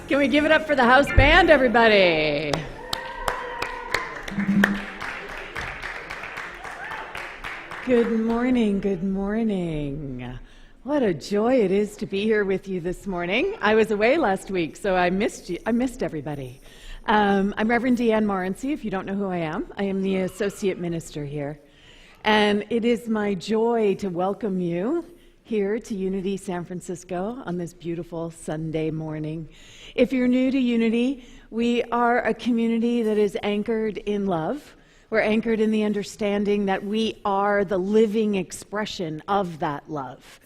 Can we give it up for the house band, everybody? Good morning, good morning. What a joy it is to be here with you this morning. I was away last week, so I missed you. I missed everybody. I'm Reverend Deanne Morency, if you don't know who I am. I am the Associate Minister here. And it is my joy to welcome you here to Unity San Francisco on this beautiful Sunday morning. If you're new to Unity, we are a community that is anchored in love. We're anchored in the understanding that we are the living expression of that love,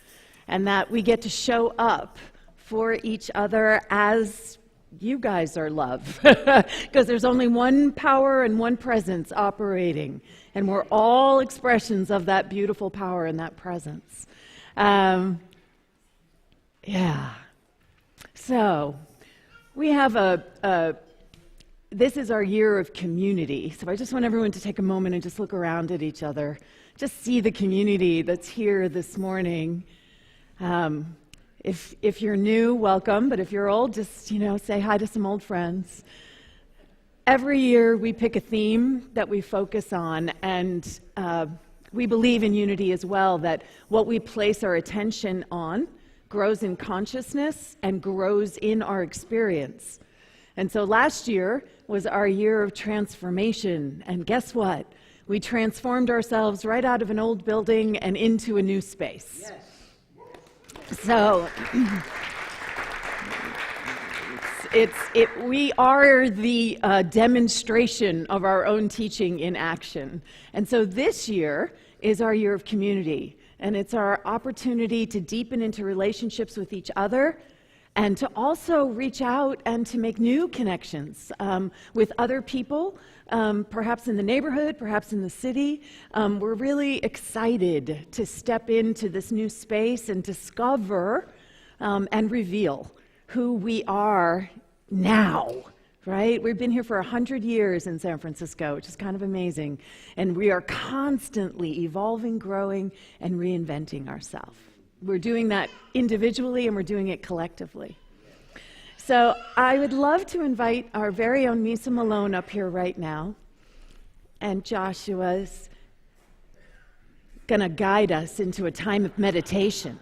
and that we get to show up for each other as you guys are love, because there's only one power and one presence operating, and we're all expressions of that beautiful power and that presence. So we have this is our year of community. So I just want everyone to take a moment and just look around at each other. Just see the community that's here this morning. If you're new, welcome. But if you're old, just, say hi to some old friends. Every year we pick a theme that we focus on, and we believe in Unity as well, that what we place our attention on grows in consciousness and grows in our experience. And so last year was our year of transformation, and guess what? We transformed ourselves right out of an old building and into a new space. Yes. So we are the demonstration of our own teaching in action. And so this year is our year of community, and it's our opportunity to deepen into relationships with each other, and to also reach out and to make new connections with other people, perhaps in the neighborhood, perhaps in the city. We're really excited to step into this new space and discover and reveal who we are now, right? We've been here for 100 years in San Francisco, which is kind of amazing. And we are constantly evolving, growing, and reinventing ourselves. We're doing that individually, and we're doing it collectively. So I would love to invite our very own Misa Malone up here right now. And Joshua's going to guide us into a time of meditation.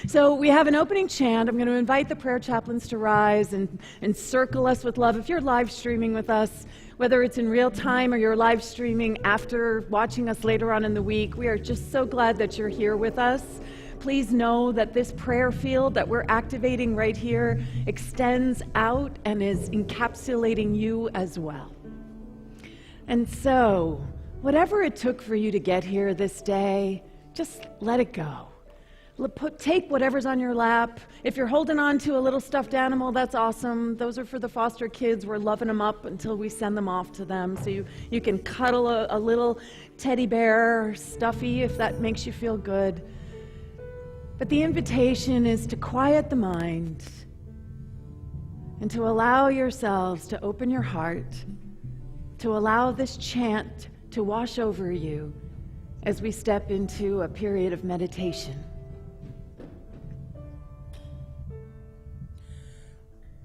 So we have an opening chant. I'm going to invite the prayer chaplains to rise and encircle us with love. If you're live streaming with us, whether it's in real time or you're live streaming after watching us later on in the week, we are just so glad that you're here with us. Please know that this prayer field that we're activating right here extends out and is encapsulating you as well. And so, whatever it took for you to get here this day, just let it go. Take whatever's on your lap. If you're holding on to a little stuffed animal, that's awesome. Those are for the foster kids. We're loving them up until we send them off to them. So you can cuddle a little teddy bear or stuffy if that makes you feel good. But the invitation is to quiet the mind and to allow yourselves to open your heart, to allow this chant to wash over you as we step into a period of meditation.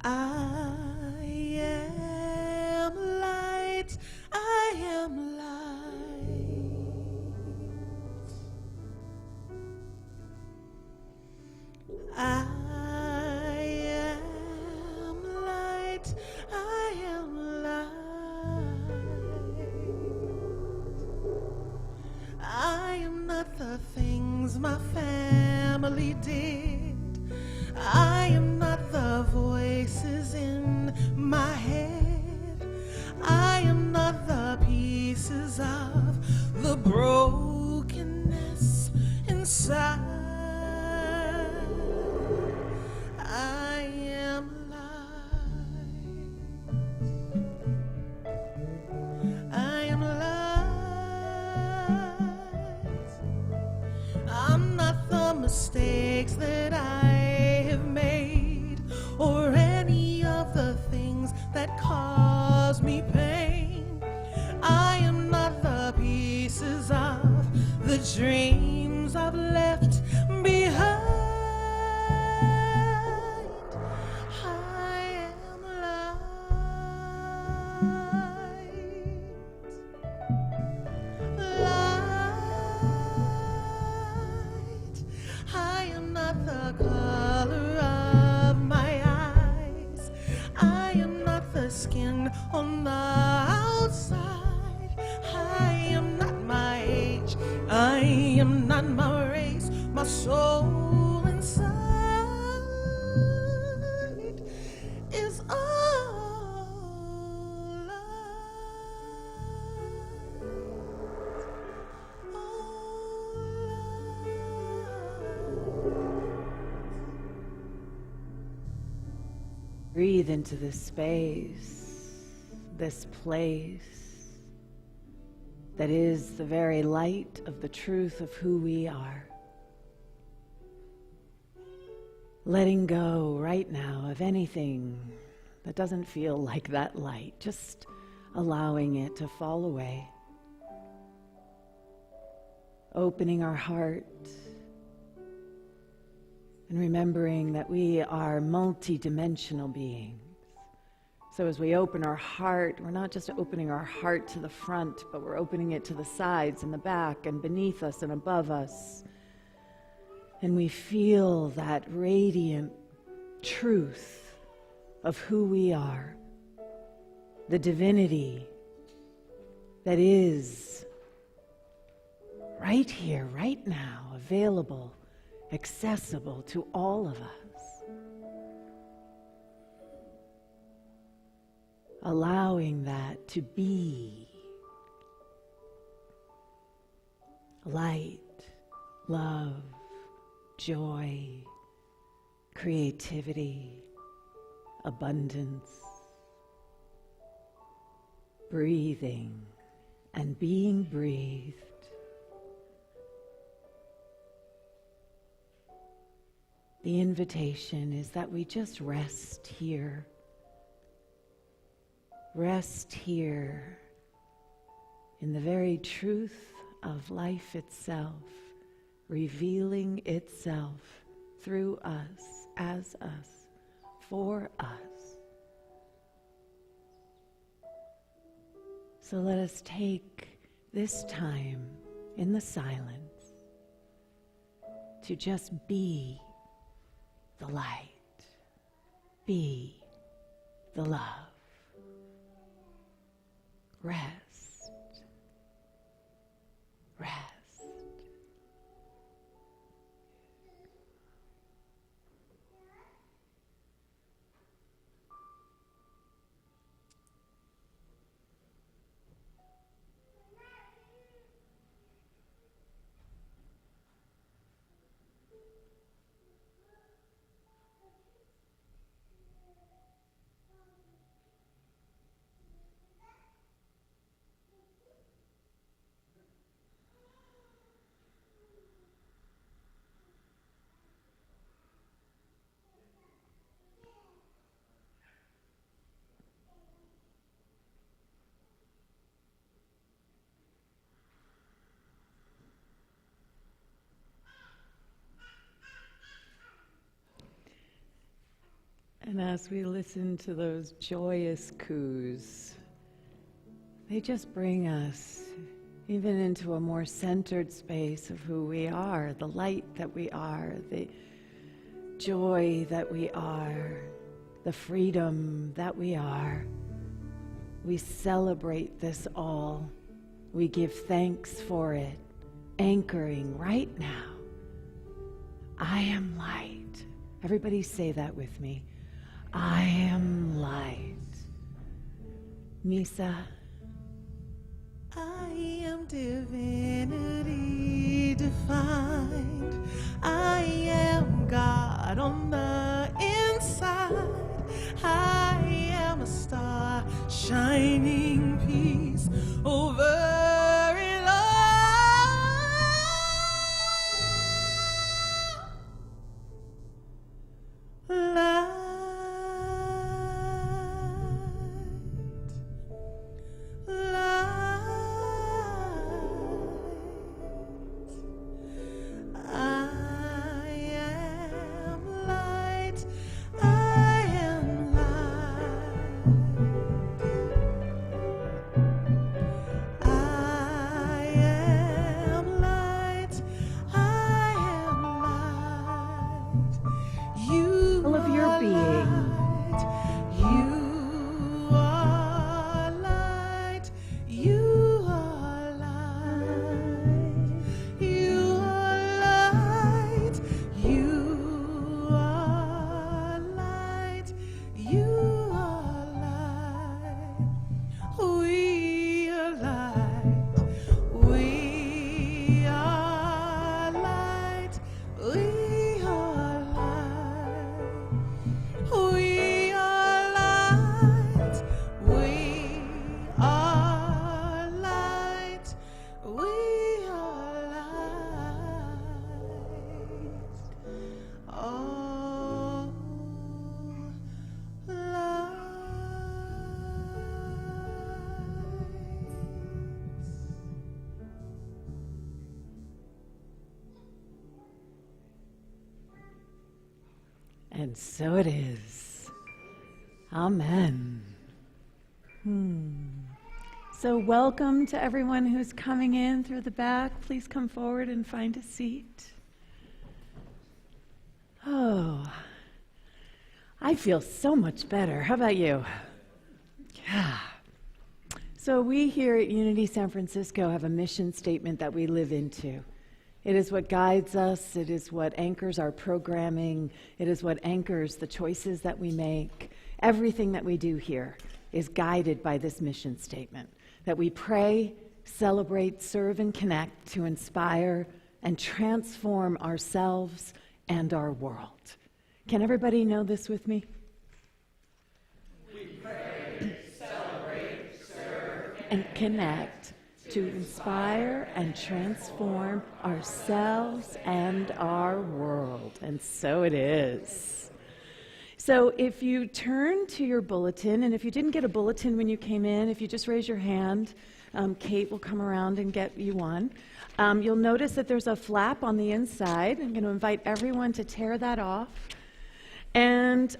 I am light, I am light. I am light, I am light. I am not the things my family did. I am not the voices in my head. I am not the pieces of the brokenness inside. I am light. I am light. I'm not the mistakes that I have made, or any of the things that cause me pain. I am not the pieces of the dreams I've left behind. I am light. I am not the color of my eyes. I am not the skin on the outside. I am not my age. I am not my race. My soul inside is all Breathe into this space, this place that is the very light of the truth of who we are. Letting go right now of anything that doesn't feel like that light, just allowing it to fall away. Opening our heart and remembering that we are multi-dimensional beings. So as we open our heart, we're not just opening our heart to the front, but we're opening it to the sides and the back and beneath us and above us. And we feel that radiant truth of who we are, the divinity that is right here, right now, available, accessible to all of us. Allowing that to be light, love, joy, creativity, abundance, breathing and being breathed. The invitation is that we just rest here. Rest here in the very truth of life itself, revealing itself through us as us, for us. So let us take this time in the silence to just be the light, be the love. Rest, rest. And as we listen to those joyous coos, they just bring us even into a more centered space of who we are, the light that we are, the joy that we are, the freedom that we are. We celebrate this all. We give thanks for it, anchoring right now. I am light. Everybody say that with me. I am light. Misa. I am divinity defined. I am God on the inside. I am a star shining peace over it all. Light. And so it is. Amen. So welcome to everyone who's coming in through the back. Please come forward and find a seat. Oh, I feel so much better. How about you? Yeah. So we here at Unity San Francisco have a mission statement that we live into. It is what guides us. It is what anchors our programming. It is what anchors the choices that we make. Everything that we do here is guided by this mission statement, that we pray, celebrate, serve, and connect to inspire and transform ourselves and our world. Can everybody know this with me? We pray, celebrate, serve, and connect to inspire and transform ourselves and our world. And so it is. So if you turn to your bulletin, and if you didn't get a bulletin when you came in, if you just raise your hand, Kate will come around and get you one. You'll notice that there's a flap on the inside. I'm going to invite everyone to tear that off. And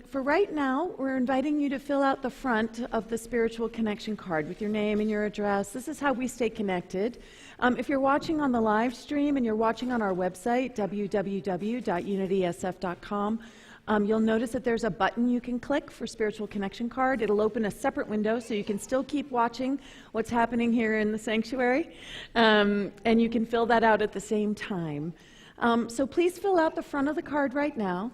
for right now, we're inviting you to fill out the front of the spiritual connection card with your name and your address. This is how we stay connected. If you're watching on the live stream and you're watching on our website, www.unitysf.com, you'll notice that there's a button you can click for spiritual connection card. It'll open a separate window so you can still keep watching what's happening here in the sanctuary, and you can fill that out at the same time. So please fill out the front of the card right now.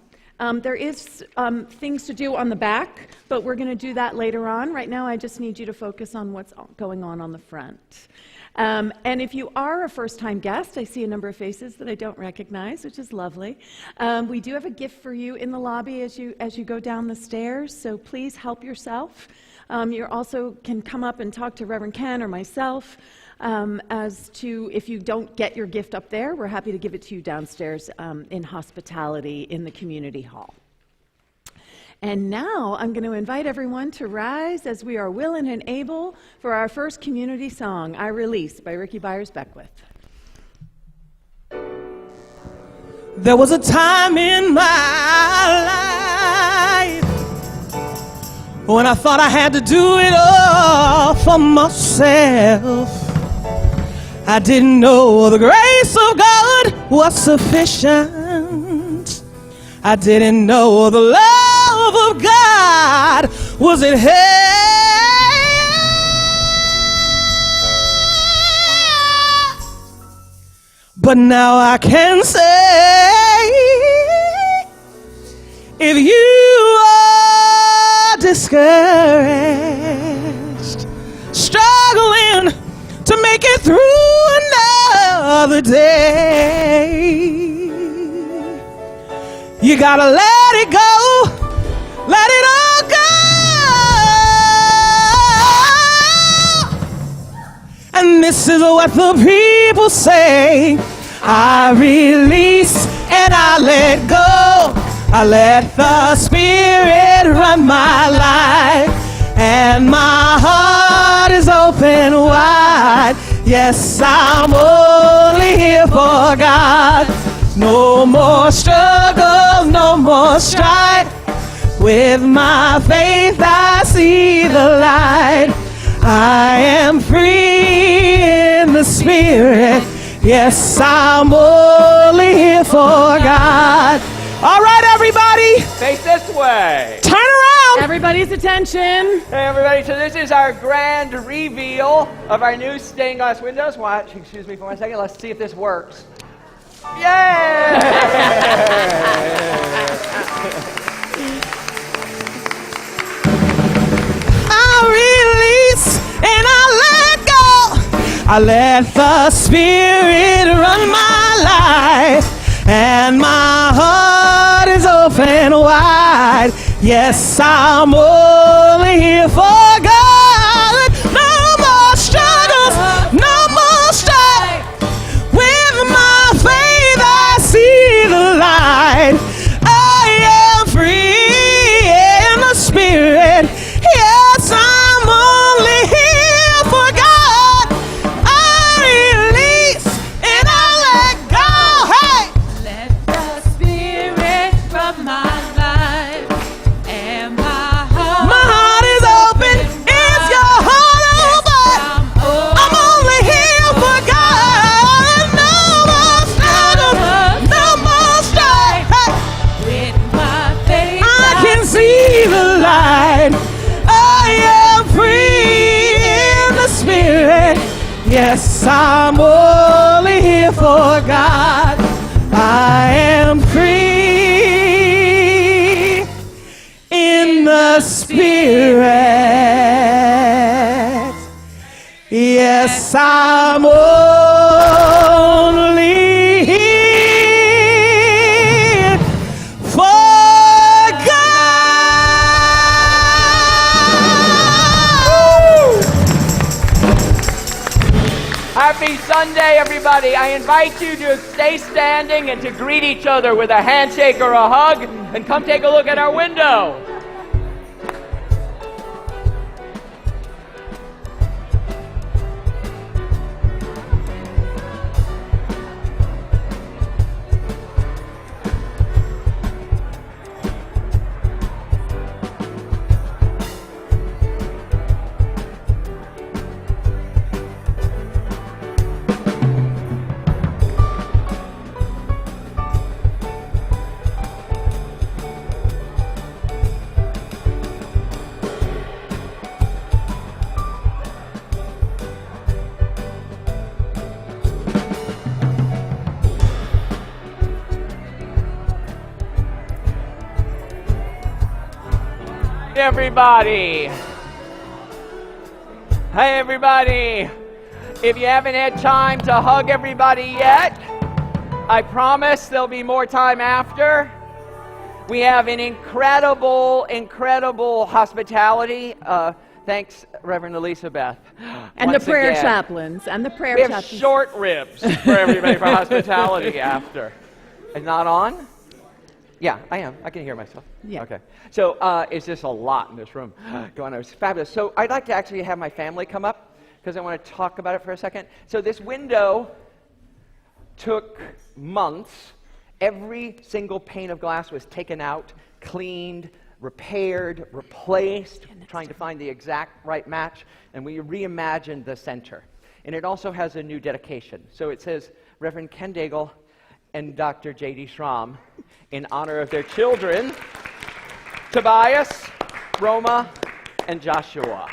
There is things to do on the back, but we're going to do that later on. Right now, I just need you to focus on what's going on the front. And if you are a first-time guest, I see a number of faces that I don't recognize, which is lovely. We do have a gift for you in the lobby as you go down the stairs, so please help yourself. You also can come up and talk to Reverend Ken or myself. As to if you don't get your gift up there, we're happy to give it to you downstairs in hospitality in the community hall. And now I'm going to invite everyone to rise as we are willing and able for our first community song, I Release by Ricky Byers-Beckwith. There was a time in my life when I thought I had to do it all for myself. I didn't know the grace of God was sufficient. I didn't know the love of God was at hand. But now I can say, if you are discouraged, struggling to make it through another day, you gotta let it go, let it all go. And this is what the people say: I release and I let go. I let the Spirit run my life, and my heart is open wide. Yes, I'm only here for God. No more struggle, no more strife. With my faith I see the light. I am free in the Spirit. Yes, I'm only here for God. All right, everybody. Face this way. Turn around. Everybody's attention. Hey, everybody. So this is our grand reveal of our new stained glass windows. Watch. Excuse me for 1 second. Let's see if this works. Yay! I release and I let go. I let the Spirit run my life, and my heart is open wide. Yes, I'm only here for God. No more struggles, no more strife. With my faith I see the light. I am free in the Spirit. Yes, I'm only here for God. I release and I let go. Hey! Let the Spirit run my life, and my heart is open. Is your heart open? I'm only here for God. No more struggle, no more strife. Hey! with my faith. I can see the light. I am free in the Spirit. Yes, I'm only here for God. I am free in the Spirit. Yes, I'm only here for God. Happy Sunday, everybody. I invite you to stay standing and to greet each other with a handshake or a hug, and come take a look at our window. everybody. Hey, everybody. If you haven't had time to hug everybody yet, I promise there'll be more time after. We have an incredible, incredible hospitality. Thanks, Reverend Elizabeth. And the prayer chaplains. And the prayer chaplains. We chaplains. have short ribs for everybody for hospitality after. It's not on? Yeah, I am. I can hear myself. Yeah. Okay. So it's just a lot in this room going on. It's fabulous. So I'd like to actually have my family come up because I want to talk about it for a second. So this window took months. Every single pane of glass was taken out, cleaned, repaired, replaced, trying to find the exact right match, and we reimagined the center. And it also has a new dedication. So it says, Reverend Ken Daigle and Dr. J.D. Schramm, in honor of their children, Tobias, Roma, and Joshua.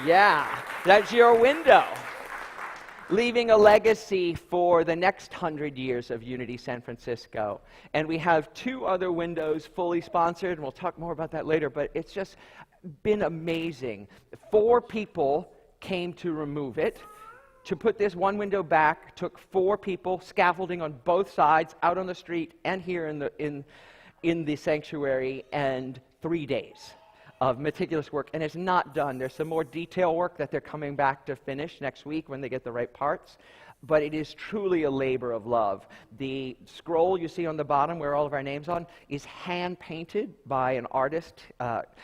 Yeah, that's your window. Leaving a legacy for the next 100 years of Unity San Francisco. And we have 2 other windows fully sponsored, and we'll talk more about that later, but it's just been amazing. 4 people came to remove it. To put this one window back took 4 people, scaffolding on both sides, out on the street and here in the sanctuary, and 3 days of meticulous work, and it's not done. There's some more detail work that they're coming back to finish next week when they get the right parts, but it is truly a labor of love. The scroll you see on the bottom where all of our names on is hand-painted by an artist.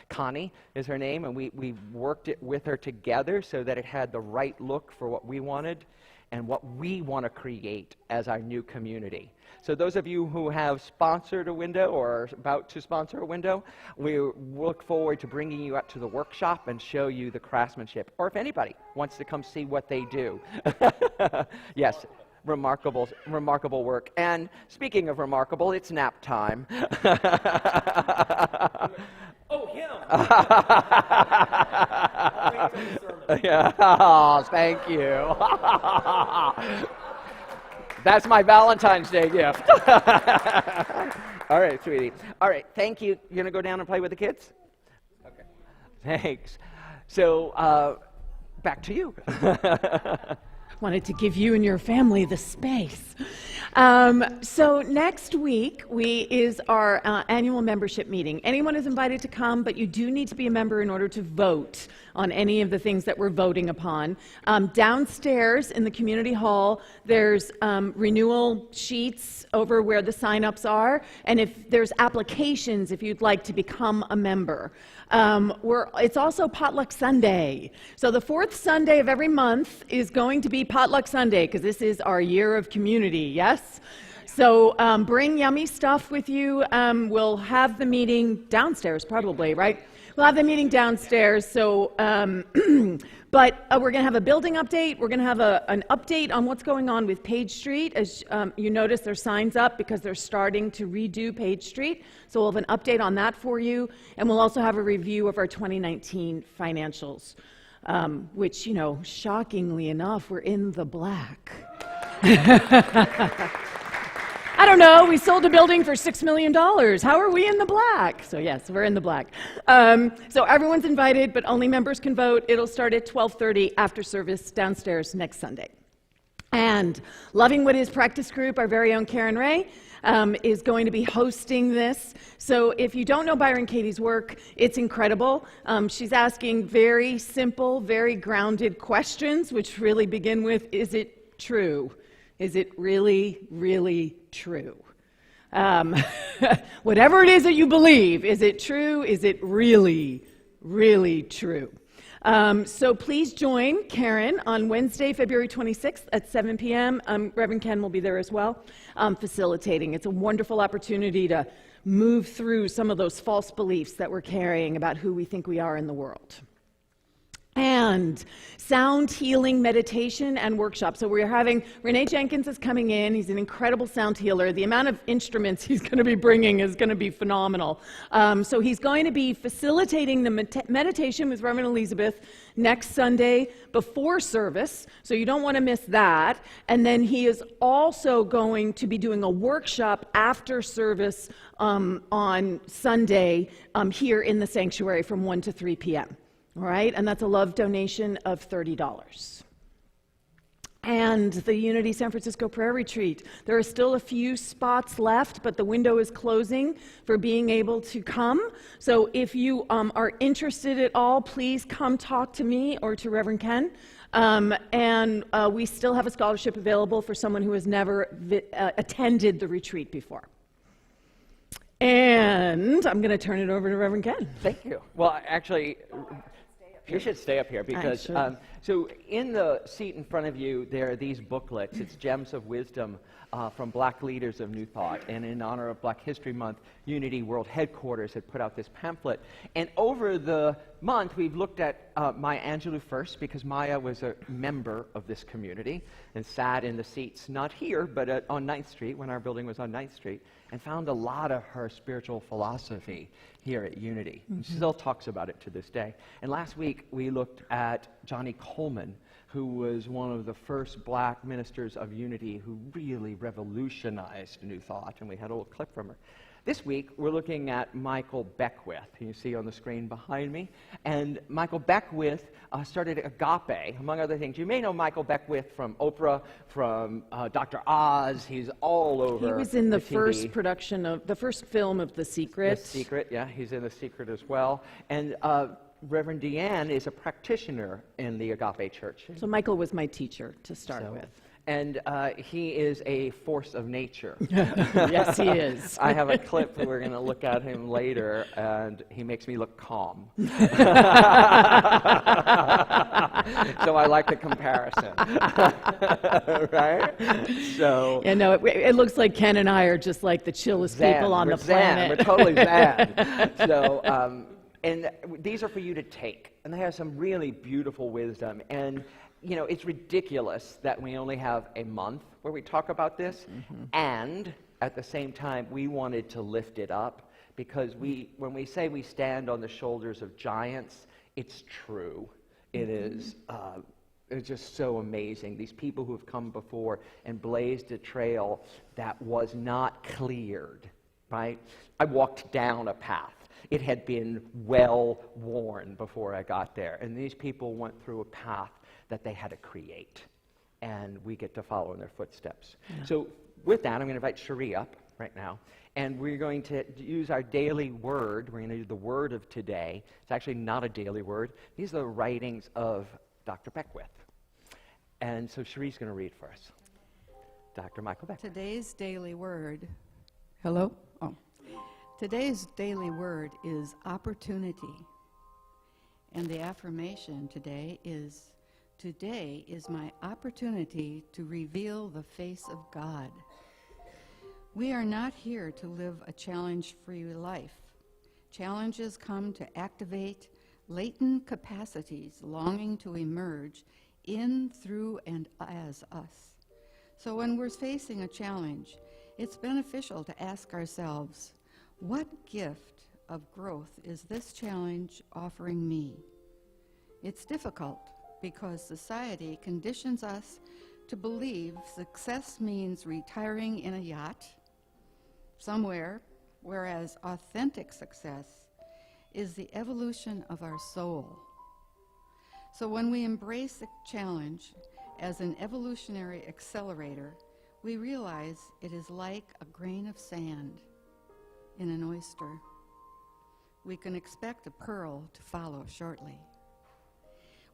Connie is her name, and we worked it with her together so that it had the right look for what we wanted and what we want to create as our new community. So those of you who have sponsored a window or are about to sponsor a window, we look forward to bringing you up to the workshop and show you the craftsmanship. Or if anybody wants to come see what they do. Yes, remarkable work. And speaking of remarkable, it's nap time. Oh, him! Yeah. Oh, thank you. That's my Valentine's Day gift. All right, sweetie. All right, thank you. You're going to go down and play with the kids? Okay. Thanks. So, back to you. Wanted to give you and your family the space. So next week is our annual membership meeting. Anyone is invited to come, but you do need to be a member in order to vote on any of the things that we're voting upon. Downstairs in the community hall, there's renewal sheets over where the sign-ups are, and if there's applications if you'd like to become a member. It's also Potluck Sunday. So the 4th Sunday of every month is going to be Potluck Sunday, because this is our year of community, yes? So bring yummy stuff with you. We'll have the meeting downstairs, probably, right? We'll have the meeting downstairs, so, but we're going to have a building update. We're going to have an update on what's going on with Page Street. As you notice, there's signs up because they're starting to redo Page Street. So we'll have an update on that for you. And we'll also have a review of our 2019 financials, which, you know, shockingly enough, we're in the black. I don't know, we sold a building for $6 million. How are we in the black? So yes, we're in the black. So everyone's invited, but only members can vote. It'll start at 12:30 after service downstairs next Sunday. And Loving What Is Practice Group, our very own Karen Ray, is going to be hosting this. So if you don't know Byron Katie's work, it's incredible. She's asking very simple, very grounded questions, which really begin with, is it true? Is it really, really true? Whatever it is that you believe, is it true? Is it really, really true? So please join Karen on Wednesday, February 26th at 7 p.m. Reverend Ken will be there as well, facilitating. It's a wonderful opportunity to move through some of those false beliefs that we're carrying about who we think we are in the world. and sound healing meditation and workshop. So we're having, Renee Jenkins is coming in. He's an incredible sound healer. The amount of instruments he's going to be bringing is going to be phenomenal. So he's going to be facilitating the meditation with Reverend Elizabeth next Sunday before service, so you don't want to miss that. And then he is also going to be doing a workshop after service on Sunday here in the sanctuary from 1 to 3 p.m. All right, and that's a love donation of $30. And the Unity San Francisco Prayer Retreat. There are still a few spots left, but the window is closing for being able to come. So if you are interested at all, please come talk to me or to Reverend Ken. And we still have a scholarship available for someone who has never attended the retreat before. And I'm going to turn it over to Reverend Ken. Thank you. Well, actually, you should stay up here because, so in the seat in front of you, there are these booklets. It's Gems of Wisdom from Black Leaders of New Thought. And in honor of Black History Month, Unity World Headquarters had put out this pamphlet. And over the month, we've looked at Maya Angelou first, because Maya was a member of this community and sat in the seats, not here, but on 9th Street, when our building was on 9th Street, and found a lot of her spiritual philosophy here at Unity. Mm-hmm. She still talks about it to this day. And last week, we looked at Johnny Coleman, who was one of the first black ministers of Unity who really revolutionized New Thought, and we had a little clip from her. This week, we're looking at Michael Beckwith, who you see on the screen behind me. And Michael Beckwith started Agape, among other things. You may know Michael Beckwith from Oprah, from Dr. Oz. He's all over. He was in the TV. first production of, the first film of The Secret. The Secret, yeah, he's in The Secret as well. And Reverend Deanne is a practitioner in the Agape Church. So Michael was my teacher to start with. And he is a force of nature. Yes, he is. I have a clip, we're going to look at him later, and he makes me look calm. So I like the comparison. Right? So yeah, no, it looks like Ken and I are just like the chillest people on the planet. We're totally zen. So, and these are for you to take. And they have some really beautiful wisdom. And you know, it's ridiculous that we only have a month where we talk about this, and at the same time, we wanted to lift it up, because when we say we stand on the shoulders of giants, it's true. It is. It's just so amazing. These people who have come before and blazed a trail that was not cleared, right? I walked down a path. It had been well worn before I got there, and these people went through a path that they had to create, and we get to follow in their footsteps. Yeah. So with that, I'm going to invite Cherie up right now, and we're going to use our daily word. We're going to do the word of today. It's actually not a daily word. These are the writings of Dr. Beckwith. And so Cherie's going to read for us. Dr. Michael Beckwith. Today's daily word, hello? Oh. Today's daily word is opportunity. And the affirmation today is, today is my opportunity to reveal the face of God. We are not here to live a challenge-free life. Challenges come to activate latent capacities longing to emerge in, through, and as us. So when we're facing a challenge, it's beneficial to ask ourselves, what gift of growth is this challenge offering me? It's difficult, because society conditions us to believe success means retiring in a yacht somewhere, whereas authentic success is the evolution of our soul. So when we embrace a challenge as an evolutionary accelerator, we realize it is like a grain of sand in an oyster. We can expect a pearl to follow shortly.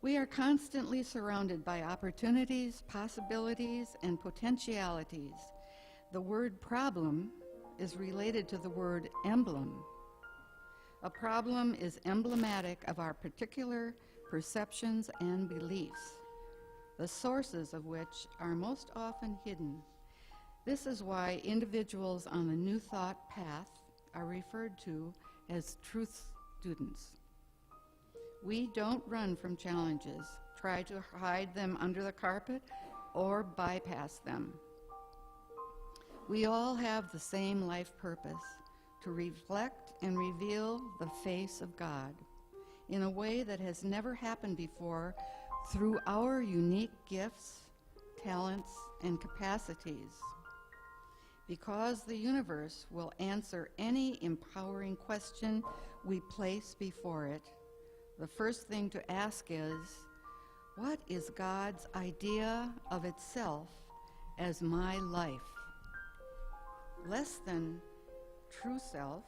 We are constantly surrounded by opportunities, possibilities, and potentialities. The word problem is related to the word emblem. A problem is emblematic of our particular perceptions and beliefs, the sources of which are most often hidden. This is why individuals on the New Thought path are referred to as truth students. We don't run from challenges, try to hide them under the carpet, or bypass them. We all have the same life purpose, to reflect and reveal the face of God in a way that has never happened before through our unique gifts, talents, and capacities. Because the universe will answer any empowering question we place before it, the first thing to ask is, what is God's idea of itself as my life? Less than true self.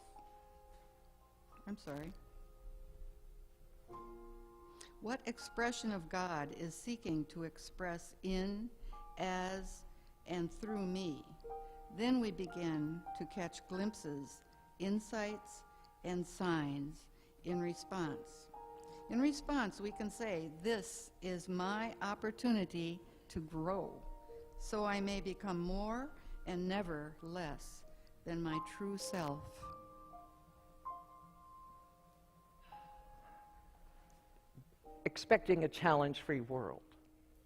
What expression of God is seeking to express in, as, and through me? Then we begin to catch glimpses, insights, and signs in response. In response, we can say, this is my opportunity to grow, so I may become more and never less than my true self. Expecting a challenge-free world,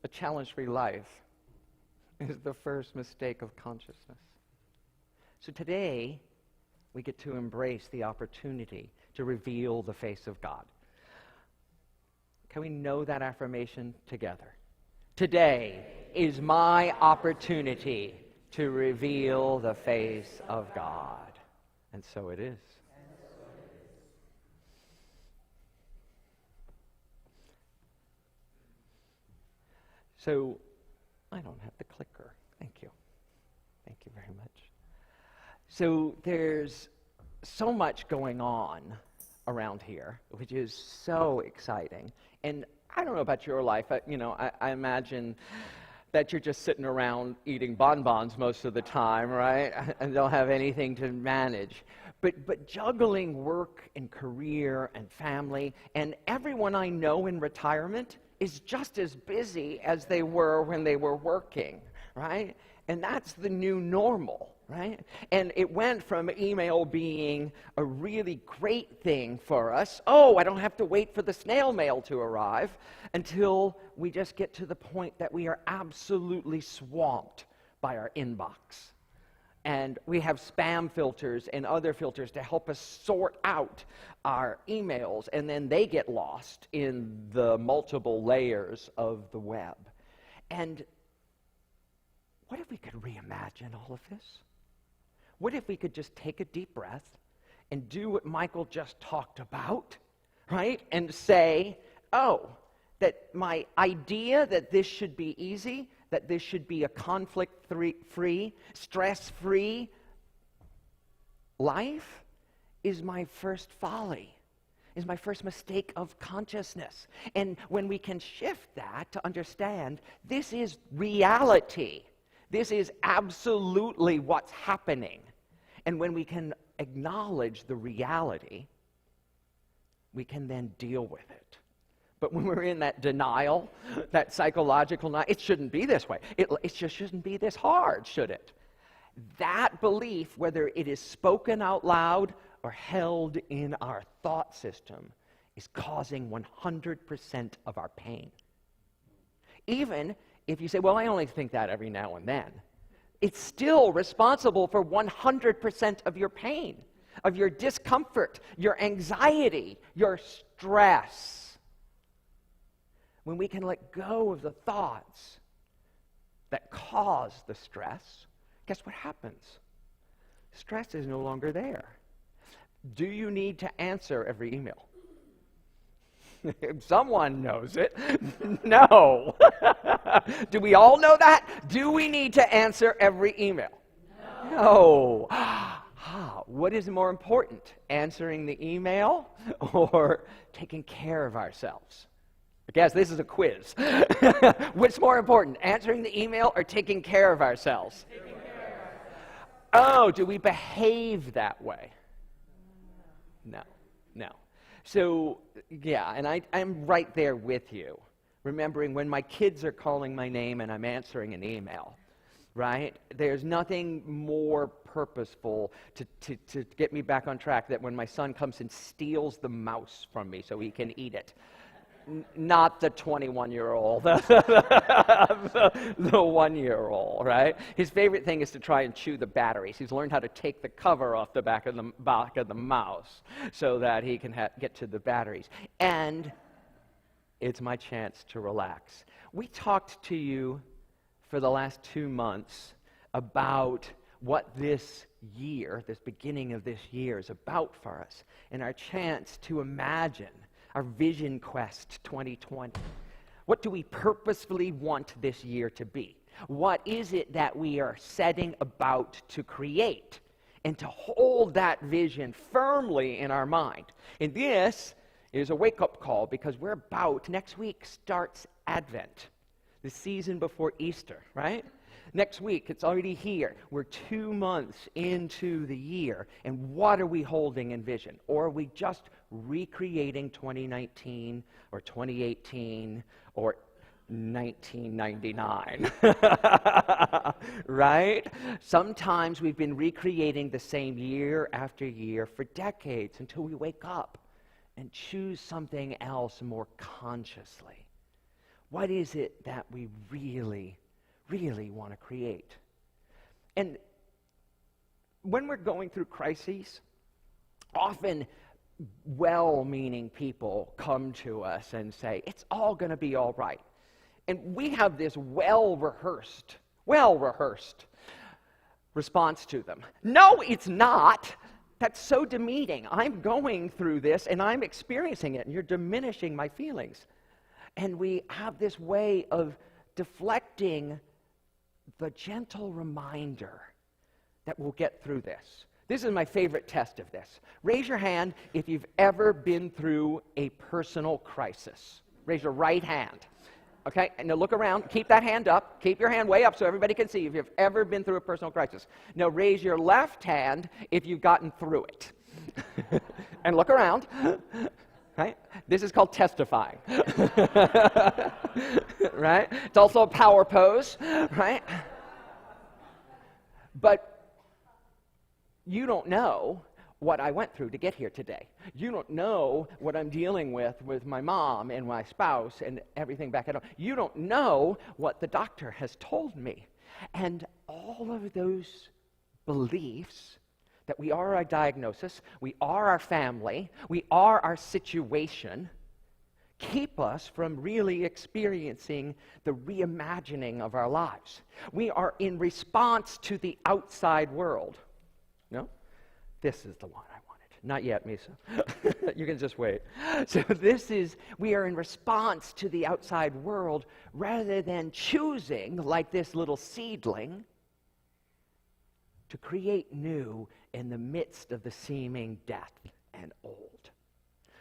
a challenge-free life, is the first mistake of consciousness. So today, we get to embrace the opportunity to reveal the face of God. Can we know that affirmation together? Today is my opportunity to reveal the face of God. And so it is. So, I don't have the clicker. Thank you. Thank you very much. So there's so much going on around here, which is so exciting. And I don't know about your life, I imagine that you're just sitting around eating bonbons most of the time, right? And don't have anything to manage. But juggling work and career and family, and everyone I know in retirement is just as busy as they were when they were working, right? And that's the new normal, right? And it went from email being a really great thing for us. Oh, I don't have to wait for the snail mail to arrive, until we just get to the point that we are absolutely swamped by our inbox. And we have spam filters and other filters to help us sort out our emails, and then they get lost in the multiple layers of the web. And what if we could reimagine all of this? What if we could just take a deep breath and do what Michael just talked about, right? And say, oh, that my idea that this should be easy, that this should be a conflict-free, stress-free life is my first folly, is my first mistake of consciousness. And when we can shift that to understand this is reality, this is absolutely what's happening. And when we can acknowledge the reality, we can then deal with it. But when we're in that denial, that psychological denial, it shouldn't be this way. It just shouldn't be this hard, should it? That belief, whether it is spoken out loud or held in our thought system, is causing 100% of our pain. Even if you say, well, I only think that every now and then, it's still responsible for 100% of your pain, of your discomfort, your anxiety, your stress. When we can let go of the thoughts that cause the stress, guess what happens? Stress is no longer there. Do you need to answer every email? Someone knows it. No. Do we all know that? Do we need to answer every email? No. What is more important, answering the email or taking care of ourselves? I guess this is a quiz. What's more important, answering the email or taking care of ourselves? Taking care of ourselves. Oh, do we behave that way? No. So, yeah, and I'm right there with you, remembering when my kids are calling my name and I'm answering an email, right? There's nothing more purposeful to get me back on track than when my son comes and steals the mouse from me so he can eat it. Not the 21-year-old, the 1-year-old, right? His favorite thing is to try and chew the batteries. He's learned how to take the cover off the back of the mouse so that he can get to the batteries. And it's my chance to relax. We talked to you for the last 2 months about what this year, this beginning of this year, is about for us, and our chance to imagine our Vision Quest 2020. What do we purposefully want this year to be? What is it that we are setting about to create? And to hold that vision firmly in our mind. And this is a wake-up call, because next week starts Advent, the season before Easter, right? Next week, it's already here. We're 2 months into the year, and what are we holding in vision? Or are we just recreating 2019 or 2018 or 1999? Right? Sometimes we've been recreating the same year after year for decades until we wake up and choose something else more consciously. What is it that we really want to create? And when we're going through crises, often well-meaning people come to us and say, it's all going to be all right. And we have this well-rehearsed response to them. No, it's not. That's so demeaning. I'm going through this and I'm experiencing it, and you're diminishing my feelings. And we have this way of deflecting the gentle reminder that we'll get through this. This is my favorite test of this. Raise your hand if you've ever been through a personal crisis. Raise your right hand. Okay, and now look around. Keep that hand up. Keep your hand way up so everybody can see if you've ever been through a personal crisis. Now raise your left hand if you've gotten through it. And look around. Right? This is called testifying. Right? It's also a power pose, right? But you don't know what I went through to get here today. You don't know what I'm dealing with my mom and my spouse and everything back at home. You don't know what the doctor has told me. And all of those beliefs that we are our diagnosis, we are our family, we are our situation, keep us from really experiencing the reimagining of our lives. We are in response to the outside world. No? This is the one I wanted. Not yet, Misa. You can just wait. So we are in response to the outside world rather than choosing, like this little seedling, to create new in the midst of the seeming death and old.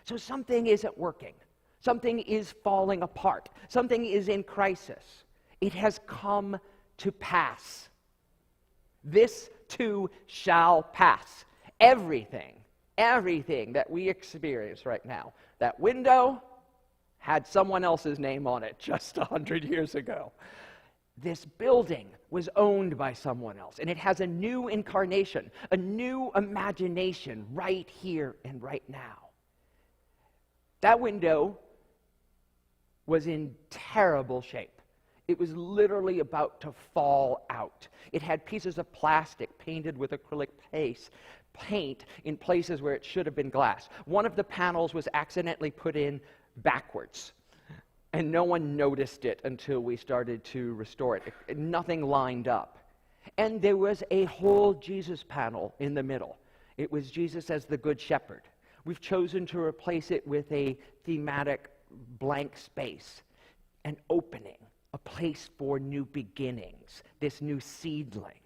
So something isn't working. Something is falling apart. Something is in crisis. It has come to pass. This too shall pass. Everything that we experience right now, that window had someone else's name on it just 100 years ago. This building was owned by someone else, and it has a new incarnation, a new imagination right here and right now. That window was in terrible shape. It was literally about to fall out. It had pieces of plastic painted with acrylic paint in places where it should have been glass. One of the panels was accidentally put in backwards, and no one noticed it until we started to restore it. Nothing lined up. And there was a whole Jesus panel in the middle. It was Jesus as the Good Shepherd. We've chosen to replace it with a thematic blank space, an opening, a place for new beginnings, this new seedling.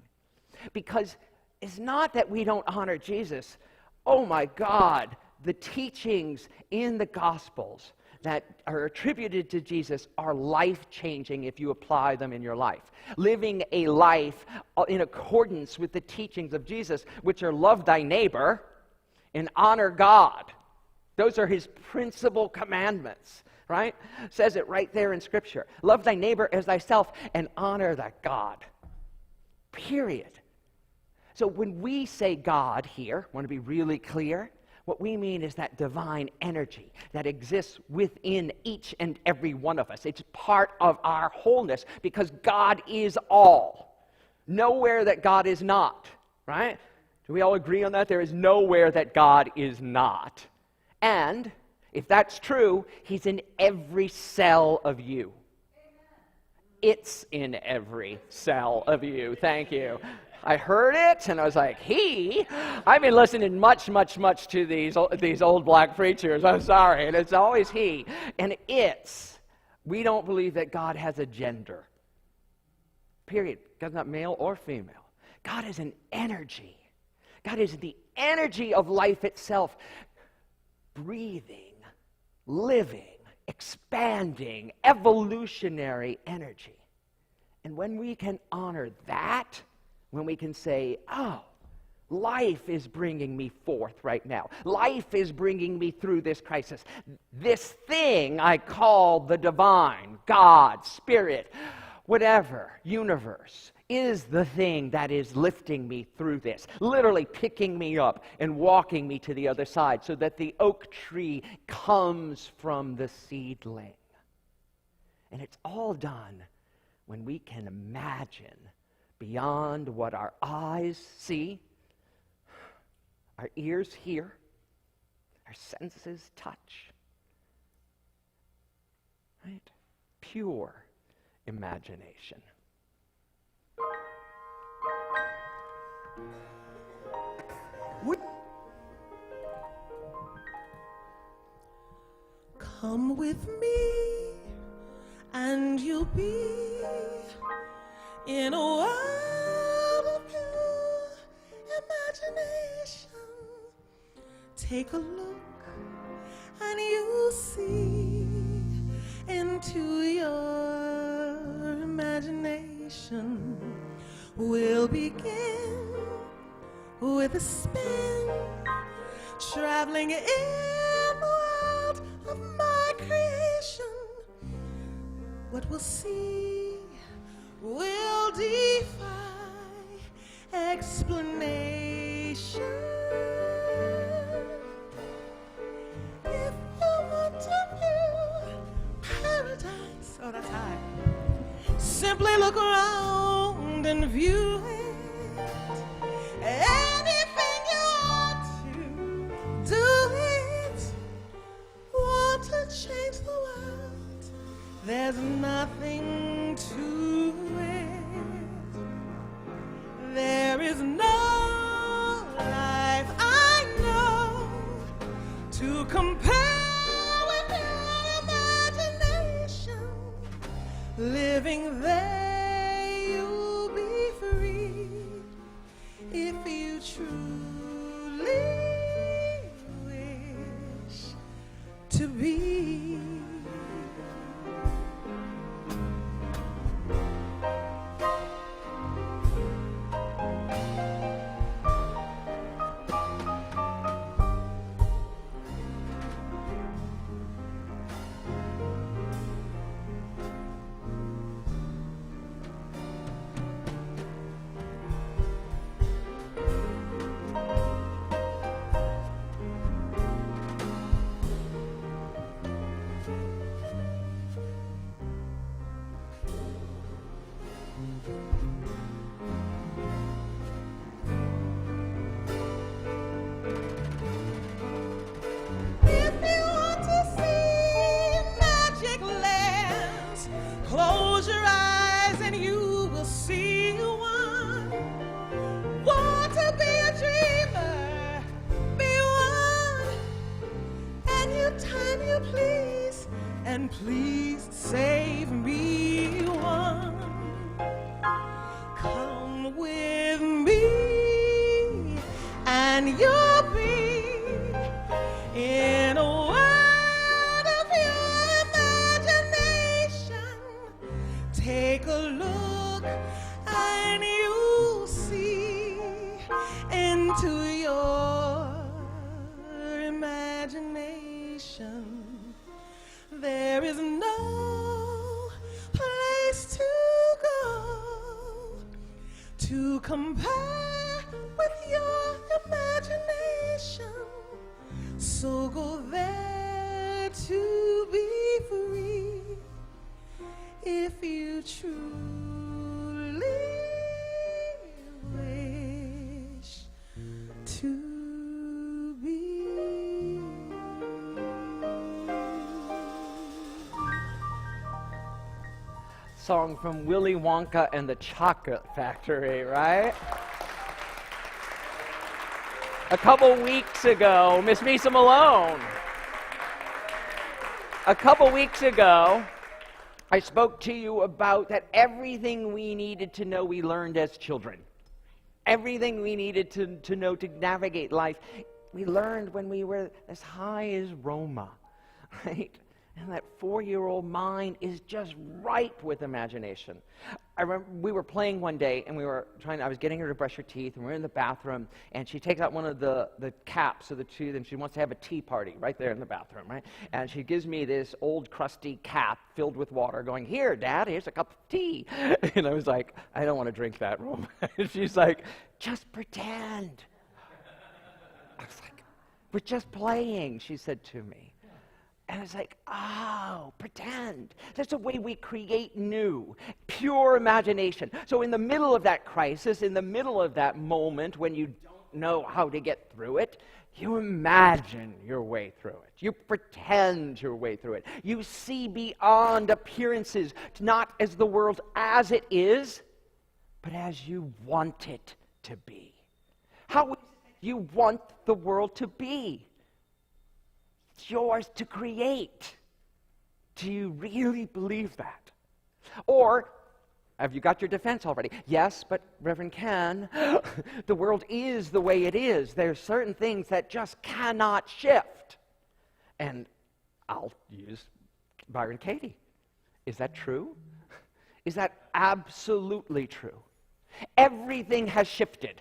Because it's not that we don't honor Jesus. Oh my God, the teachings in the Gospels that are attributed to Jesus are life-changing if you apply them in your life. Living a life in accordance with the teachings of Jesus, which are love thy neighbor and honor God. Those are his principal commandments, right? Says it right there in Scripture. Love thy neighbor as thyself and honor thy God. Period. So when we say God here, I want to be really clear, What we mean is that divine energy that exists within each and every one of us. It's part of our wholeness because God is all. Nowhere that God is not, right? Do we all agree on that? There is nowhere that God is not. And if that's true, he's in every cell of you. It's in every cell of you. Thank you. I heard it, and I was like, I've been listening much to these old black preachers. I'm sorry. And it's always he. And we don't believe that God has a gender. Period. God's not male or female. God is an energy. God is the energy of life itself. Breathing, living, expanding, evolutionary energy. And when we can honor that, when we can say, oh, life is bringing me forth right now. Life is bringing me through this crisis. This thing I call the divine, God, Spirit, whatever, universe, is the thing that is lifting me through this, literally picking me up and walking me to the other side so that the oak tree comes from the seedling. And it's all done when we can imagine beyond what our eyes see, our ears hear, our senses touch. Right? Pure imagination. Come with me, and you'll be in a world of pure imagination. Take a look, and you'll see into your imagination. We'll begin with a spin, traveling in the world of my creation. What we'll see will defy explanation. If you want to view paradise, oh, that's high. Simply look around and view it. Anything you want to do it. Want to change the world? There's nothing to it. There is no life I know to compare with your imagination. Living there, you'll be free if you truly wish to be. If you want to see magic lands, close your eyes and you will see one. Want to be a dreamer, be one. Anytime you please, and please save me one. Come with me, and you'll be in a world of your imagination. Take a look, and you'll see into your imagination. There is no place to go to compare with your imagination. So go there to be free if you truly wish to be. Song from Willy Wonka and the Chocolate Factory, right? A couple weeks ago, Miss Misa Malone. A couple weeks ago, I spoke to you about that everything we needed to know we learned as children. Everything we needed to know to navigate life, we learned when we were as high as Roma, right? And that 4-year-old mind is just ripe with imagination. I remember we were playing one day, and I was getting her to brush her teeth, and we were in the bathroom, and she takes out one of the caps of the tooth, and she wants to have a tea party right there in the bathroom, right? And she gives me this old crusty cap filled with water, going, "Here, Dad, here's a cup of tea." And I was like, "I don't want to drink that, Rome." And she's like, "Just pretend." I was like, "We're just playing," she said to me. And it's like, oh, pretend. That's the way we create new, pure imagination. So in the middle of that crisis, in the middle of that moment when you don't know how to get through it, you imagine your way through it. You pretend your way through it. You see beyond appearances, not as the world as it is, but as you want it to be. How is it you want the world to be? It's yours to create. Do you really believe that? Or have you got your defense already? Yes, but Reverend Ken, the world is the way it is. There's certain things that just cannot shift. And I'll use Byron Katie. Is that true? Is that absolutely true? Everything has shifted.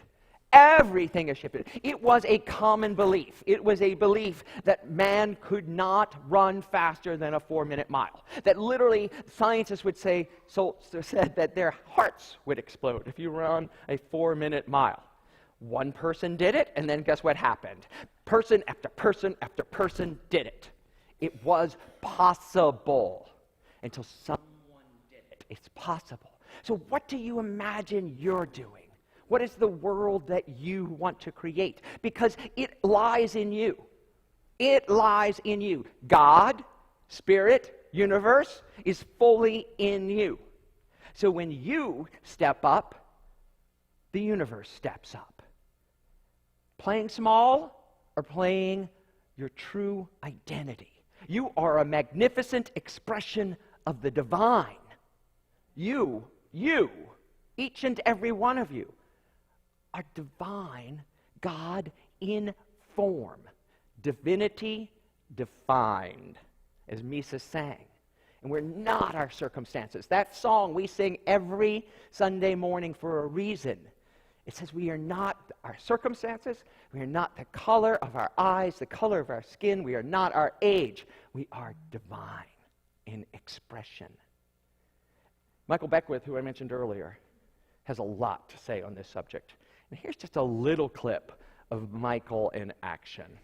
Everything has shifted. It was a common belief. It was a belief that man could not run faster than a 4-minute mile. That literally scientists would say, said that their hearts would explode if you run a 4-minute mile. One person did it, and then guess what happened? Person after person after person did it. It was possible until someone did it. It's possible. So what do you imagine you're doing? What is the world that you want to create? Because it lies in you. It lies in you. God, Spirit, universe is fully in you. So when you step up, the universe steps up. Playing small or playing your true identity. You are a magnificent expression of the divine. You, each and every one of you, are divine, God in form, divinity defined, as Misa sang. And we're not our circumstances. That song we sing every Sunday morning for a reason. It says we are not our circumstances, we are not the color of our eyes, the color of our skin, we are not our age. We are divine in expression. Michael Beckwith, who I mentioned earlier, has a lot to say on this subject. And here's just a little clip of Michael in action.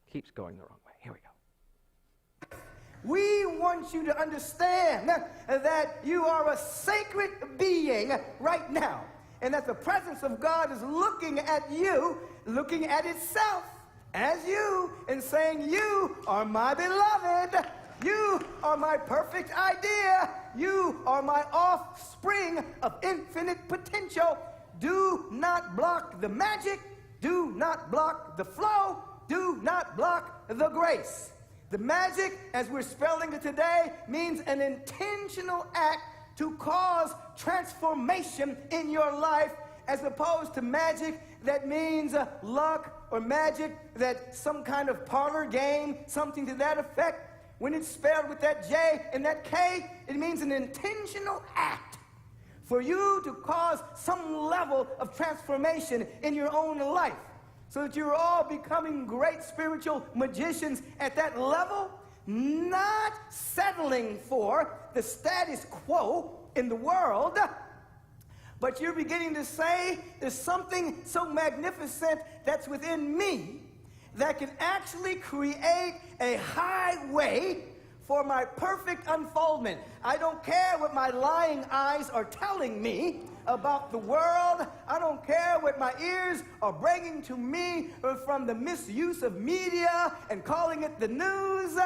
Keeps going the wrong way. Here we go. We want you to understand that you are a sacred being right now, and that the presence of God is looking at you, looking at itself as you, and saying, "You are my beloved. You are my perfect idea. You are my offspring of infinite potential. Do not block the magic. Do not block the flow. Do not block the grace." The magic, as we're spelling it today, means an intentional act to cause transformation in your life, as opposed to magic that means luck, or magic that some kind of parlor game, something to that effect. When it's spelled with that J and that K, it means an intentional act for you to cause some level of transformation in your own life, so that you're all becoming great spiritual magicians at that level, not settling for the status quo in the world, But you're beginning to say there's something so magnificent that's within me that can actually create a highway for my perfect unfoldment. I don't care what my lying eyes are telling me about the world. I don't care what my ears are bringing to me from the misuse of media and calling it the news.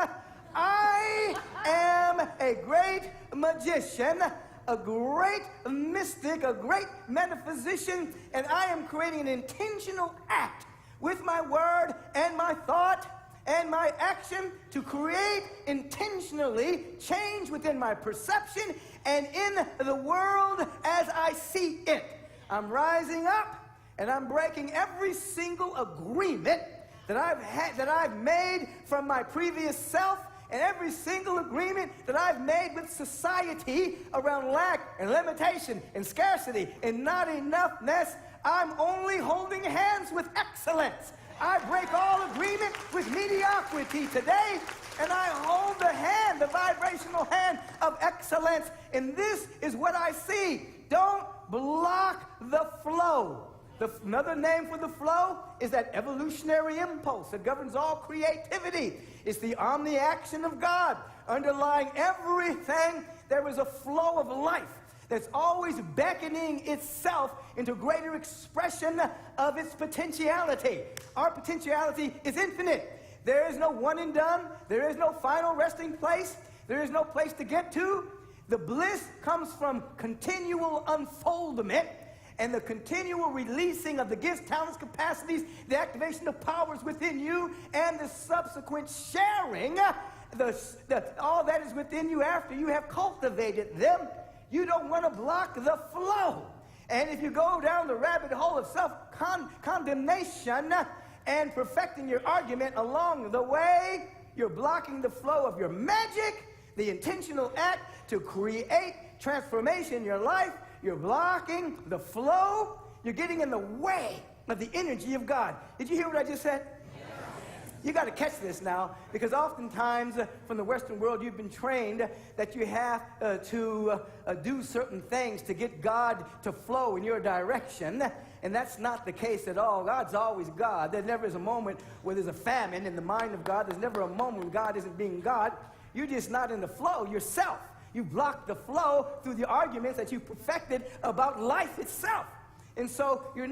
I am a great magician, a great mystic, a great metaphysician, and I am creating an intentional act with my word and my thought and my action to create intentionally change within my perception and in the world as I see it. I'm rising up and I'm breaking every single agreement that I've made from my previous self, and every single agreement that I've made with society around lack and limitation and scarcity and not enoughness. I'm only holding hands with excellence. I break all agreement with mediocrity today, and I hold the hand, the vibrational hand of excellence. And this is what I see. Don't block the flow. Another name for the flow is that evolutionary impulse that governs all creativity. It's the omni-action of God. Underlying everything, there is a flow of life that's always beckoning itself into greater expression of its potentiality. Our potentiality is infinite. There is no one and done. There is no final resting place. There is no place to get to. The bliss comes from continual unfoldment and the continual releasing of the gifts, talents, capacities, the activation of powers within you, and the subsequent sharing, all that is within you after you have cultivated them. You don't want to block the flow. And if you go down the rabbit hole of self-condemnation and perfecting your argument along the way, you're blocking the flow of your magic, the intentional act to create transformation in your life. You're blocking the flow. You're getting in the way of the energy of God. Did you hear what I just said? You got to catch this now, because oftentimes from the Western world you've been trained that you have to do certain things to get God to flow in your direction, and that's not the case at all. God's always God. There never is a moment where there's a famine in the mind of God. There's never a moment when God isn't being God. You're just not in the flow yourself. You block the flow through the arguments that you perfected about life itself. And so you're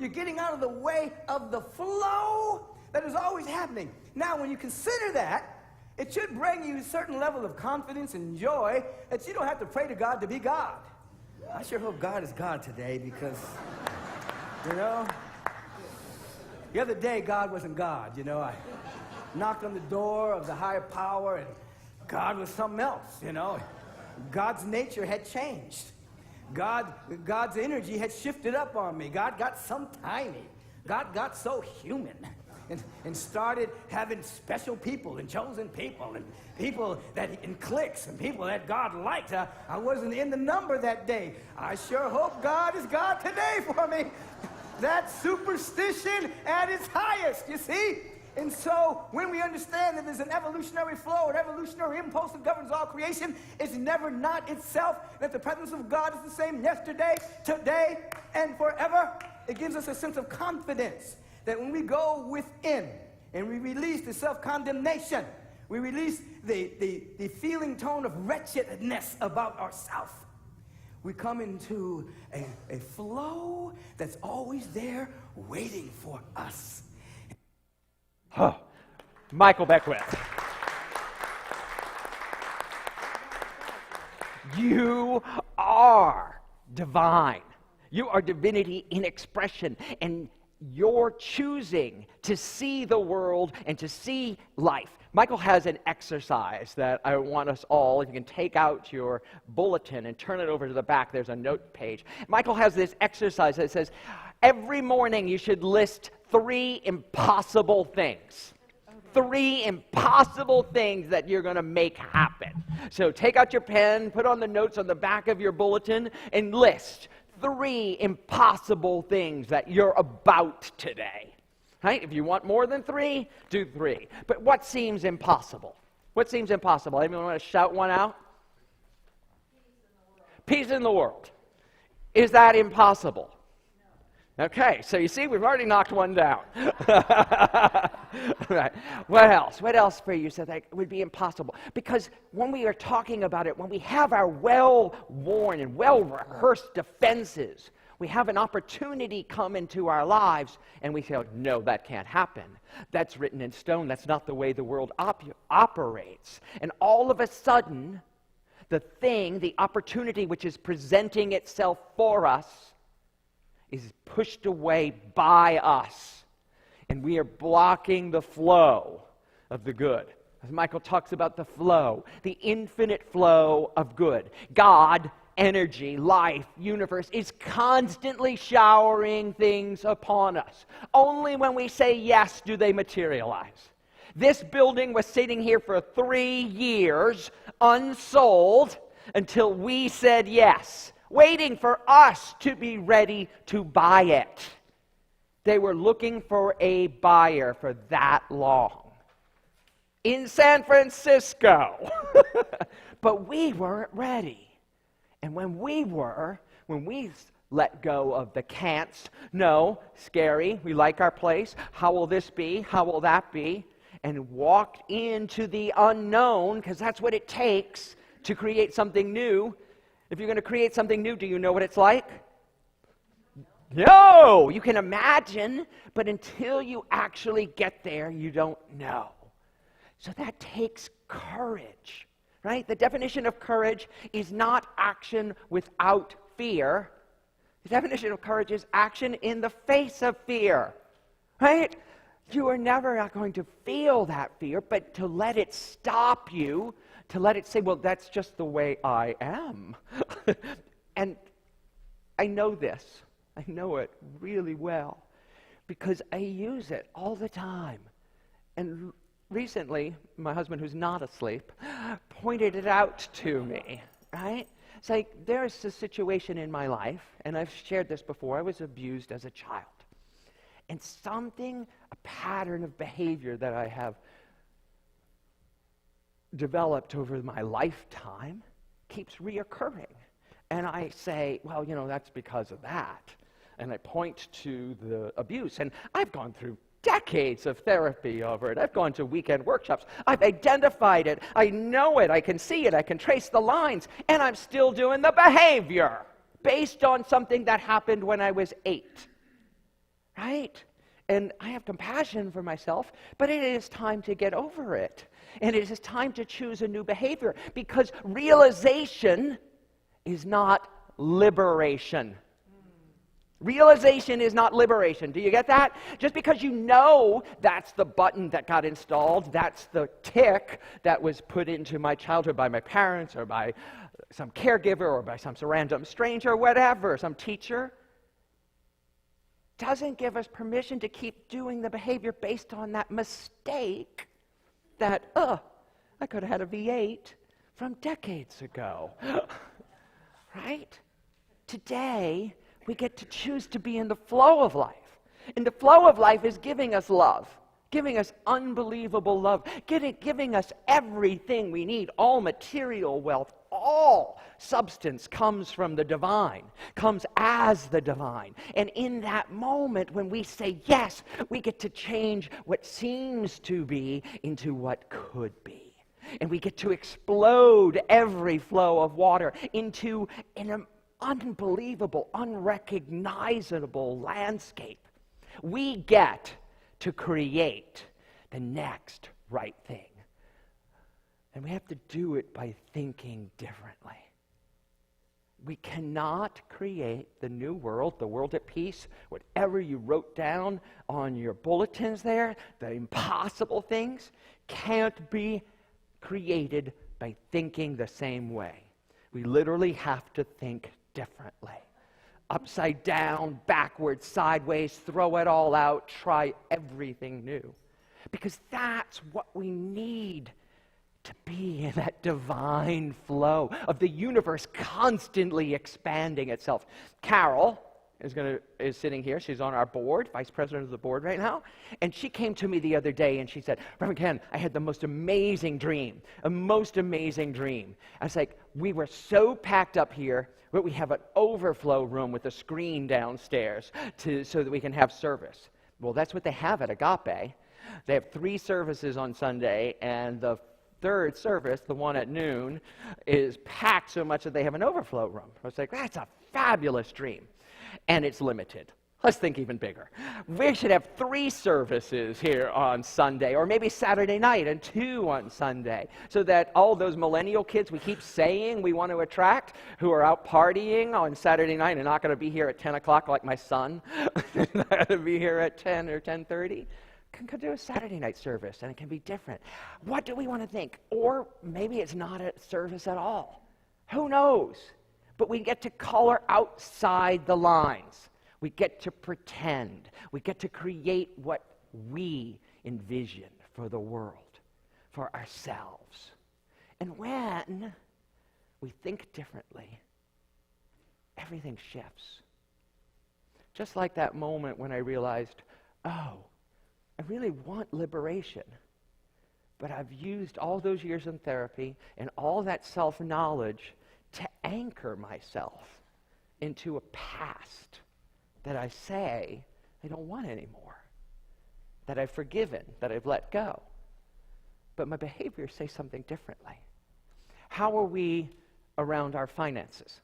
getting out of the way of the flow that is always happening. Now, when you consider that, it should bring you a certain level of confidence and joy that you don't have to pray to God to be God. I sure hope God is God today, because, the other day God wasn't God. I knocked on the door of the higher power, and God was something else. God's nature had changed. God's energy had shifted up on me. God got some tiny. God got so human. And started having special people and chosen people and people that in cliques and people that God liked. I wasn't in the number that day. I sure hope God is God today for me. That's superstition at its highest, you see? And so when we understand that there's an evolutionary flow, an evolutionary impulse that governs all creation, it's never not itself, that the presence of God is the same yesterday, today, and forever, it gives us a sense of confidence that when we go within and we release the self-condemnation, we release the feeling tone of wretchedness about ourselves, we come into a flow that's always there waiting for us. Michael Beckwith. You are divine. You are divinity in expression, and you're choosing to see the world and to see life. Michael has an exercise that I want us all, if you can take out your bulletin and turn it over to the back, there's a note page. Michael has this exercise that says, every morning you should list 3 impossible things. 3 impossible things that you're going to make happen. So take out your pen, put on the notes on the back of your bulletin, and list 3 impossible things that you're about today. Right? If you want more than 3, do 3. But what seems impossible? What seems impossible? Anyone want to shout one out? Peace in the world. Is that impossible? Okay, so you see, we've already knocked one down. Right. What else? What else for you said that would be impossible? Because when we are talking about it, when we have our well-worn and well-rehearsed defenses, we have an opportunity come into our lives, and we say, no, that can't happen. That's written in stone. That's not the way the world operates. And all of a sudden, the thing, the opportunity which is presenting itself for us is pushed away by us. And we are blocking the flow of the good. As Michael talks about the flow, the infinite flow of good. God, energy, life, universe is constantly showering things upon us. Only when we say yes do they materialize. This building was sitting here for 3 years, unsold, until we said yes, waiting for us to be ready to buy it. They were looking for a buyer for that long. In San Francisco. But we weren't ready. And when we let go of the can'ts, no, scary, we like our place, how will this be, how will that be, and walked into the unknown, because that's what it takes to create something new. If you're going to create something new, do you know what it's like? No! You can imagine, but until you actually get there, you don't know. So that takes courage, right? The definition of courage is not action without fear. The definition of courage is action in the face of fear, right? You are never going to feel that fear, but to let it stop you, to let it say, well, that's just the way I am. And I know this. I know it really well because I use it all the time. And recently, my husband, who's not asleep, pointed it out to me, right? It's like, there's a situation in my life, and I've shared this before. I was abused as a child. And something, a pattern of behavior that I have developed over my lifetime keeps reoccurring. And I say, well, that's because of that. And I point to the abuse. And I've gone through decades of therapy over it. I've gone to weekend workshops. I've identified it. I know it. I can see it. I can trace the lines. And I'm still doing the behavior based on something that happened when I was 8. Right? And I have compassion for myself, but it is time to get over it. And it is time to choose a new behavior, because realization is not liberation. Realization is not liberation. Do you get that? Just because you know that's the button that got installed, that's the tick that was put into my childhood by my parents or by some caregiver or by some random stranger or whatever, some teacher, doesn't give us permission to keep doing the behavior based on that mistake that, I could have had a V8 from decades ago. Right? Today, we get to choose to be in the flow of life. And the flow of life is giving us love, giving us unbelievable love, giving us everything we need, all material wealth, all substance comes from the divine, comes as the divine. And in that moment, when we say yes, we get to change what seems to be into what could be. And we get to explode every flow of water into an unbelievable, unrecognizable landscape. We get to create the next right thing. And we have to do it by thinking differently. We cannot create the new world, the world at peace, whatever you wrote down on your bulletins there, the impossible things, can't be created by thinking the same way. We literally have to think differently. Upside down, backwards, sideways, throw it all out, try everything new. Because that's what we need to be in that divine flow of the universe constantly expanding itself. Carol, is sitting here. She's on our board, vice president of the board right now. And she came to me the other day and she said, Reverend Ken, I had the most amazing dream, a most amazing dream. I was like, we were so packed up here, but we have an overflow room with a screen downstairs so that we can have service. Well, that's what they have at Agape. They have 3 services on Sunday, and the third service, the one at noon, is packed so much that they have an overflow room. I was like, that's a fabulous dream. And it's limited. Let's think even bigger. We should have 3 services here on Sunday, or maybe Saturday night and 2 on Sunday, so that all those millennial kids we keep saying we want to attract, who are out partying on Saturday night and not going to be here at 10 o'clock like my son, not going to be here at 10 or 10:30, can do a Saturday night service, and it can be different. What do we want to think? Or maybe it's not a service at all. Who knows? But we get to color outside the lines. We get to pretend. We get to create what we envision for the world, for ourselves. And when we think differently, everything shifts. Just like that moment when I realized, oh, I really want liberation, but I've used all those years in therapy and all that self-knowledge to anchor myself into a past that I say I don't want anymore, that I've forgiven, that I've let go. But my behaviors say something differently. How are we around our finances?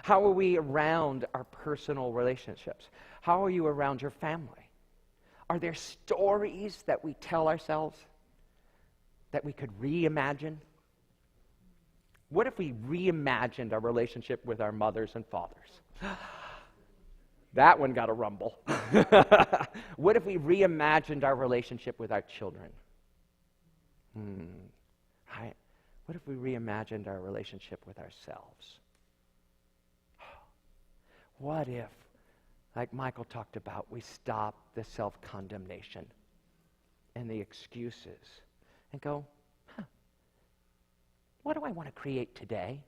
How are we around our personal relationships? How are you around your family? Are there stories that we tell ourselves that we could reimagine? What if we reimagined our relationship with our mothers and fathers? That one got a rumble. What if we reimagined our relationship with our children? Right? What if we reimagined our relationship with ourselves? What if, like Michael talked about, we stop the self-condemnation and the excuses and go, what do I want to create today?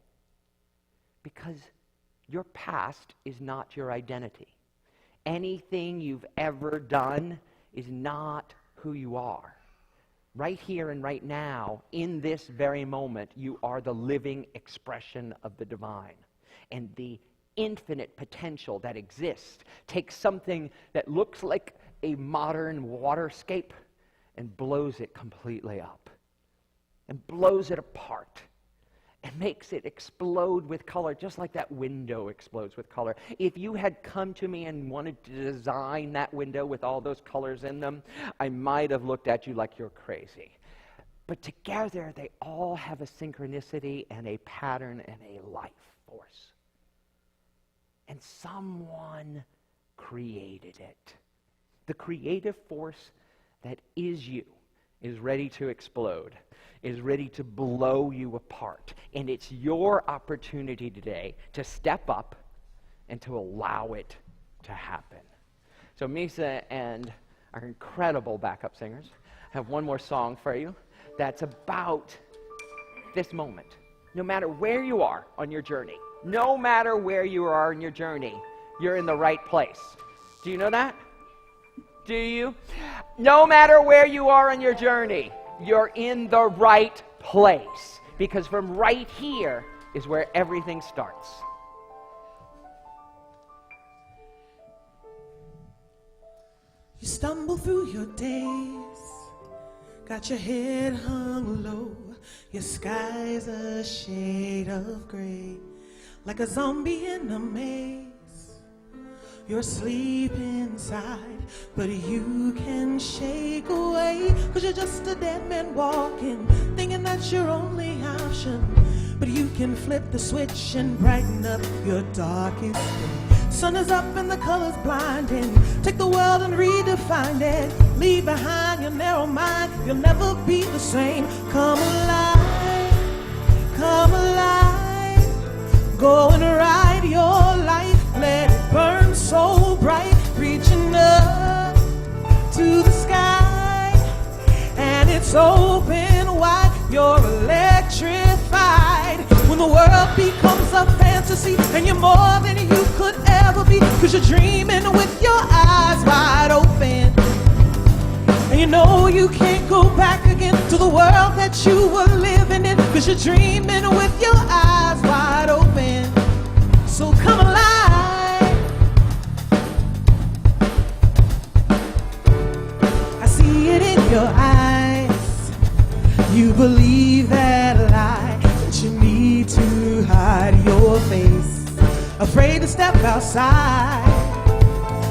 Because your past is not your identity. Anything you've ever done is not who you are. Right here and right now, in this very moment, you are the living expression of the divine. And the infinite potential that exists takes something that looks like a modern waterscape and blows it completely up. And blows it apart. And makes it explode with color, just like that window explodes with color. If you had come to me and wanted to design that window with all those colors in them, I might have looked at you like you're crazy. But together, they all have a synchronicity and a pattern and a life force. And someone created it. The creative force that is you is ready to explode, is ready to blow you apart. And it's your opportunity today to step up and to allow it to happen. So Misa and our incredible backup singers have one more song for you that's about this moment. No matter where you are on your journey, no matter where you are in your journey, you're in the right place. Do you know that? Do you? No matter where you are on your journey, you're in the right place. Because from right here is where everything starts. You stumble through your days, got your head hung low, your sky's a shade of gray, like a zombie in a maze. You're asleep inside, but you can shake away, 'cause you're just a dead man walking, thinking that's your only option. But you can flip the switch and brighten up your darkest day. Sun is up and the colors blinding. Take the world and redefine it. Leave behind your narrow mind, you'll never be the same. Come alive, come alive. Go and ride your life. Let it burn so bright, reaching up to the sky. And it's open wide, you're electrified. When the world becomes a fantasy, fantasy, and you're more than you could ever be, 'cause you're dreaming with your eyes wide open. And you know you can't go back again to the world that you were living in, 'cause you're dreaming with your eyes wide open. So come alive. I see it in your eyes. You believe that lie, that you need to hide your face, afraid to step outside.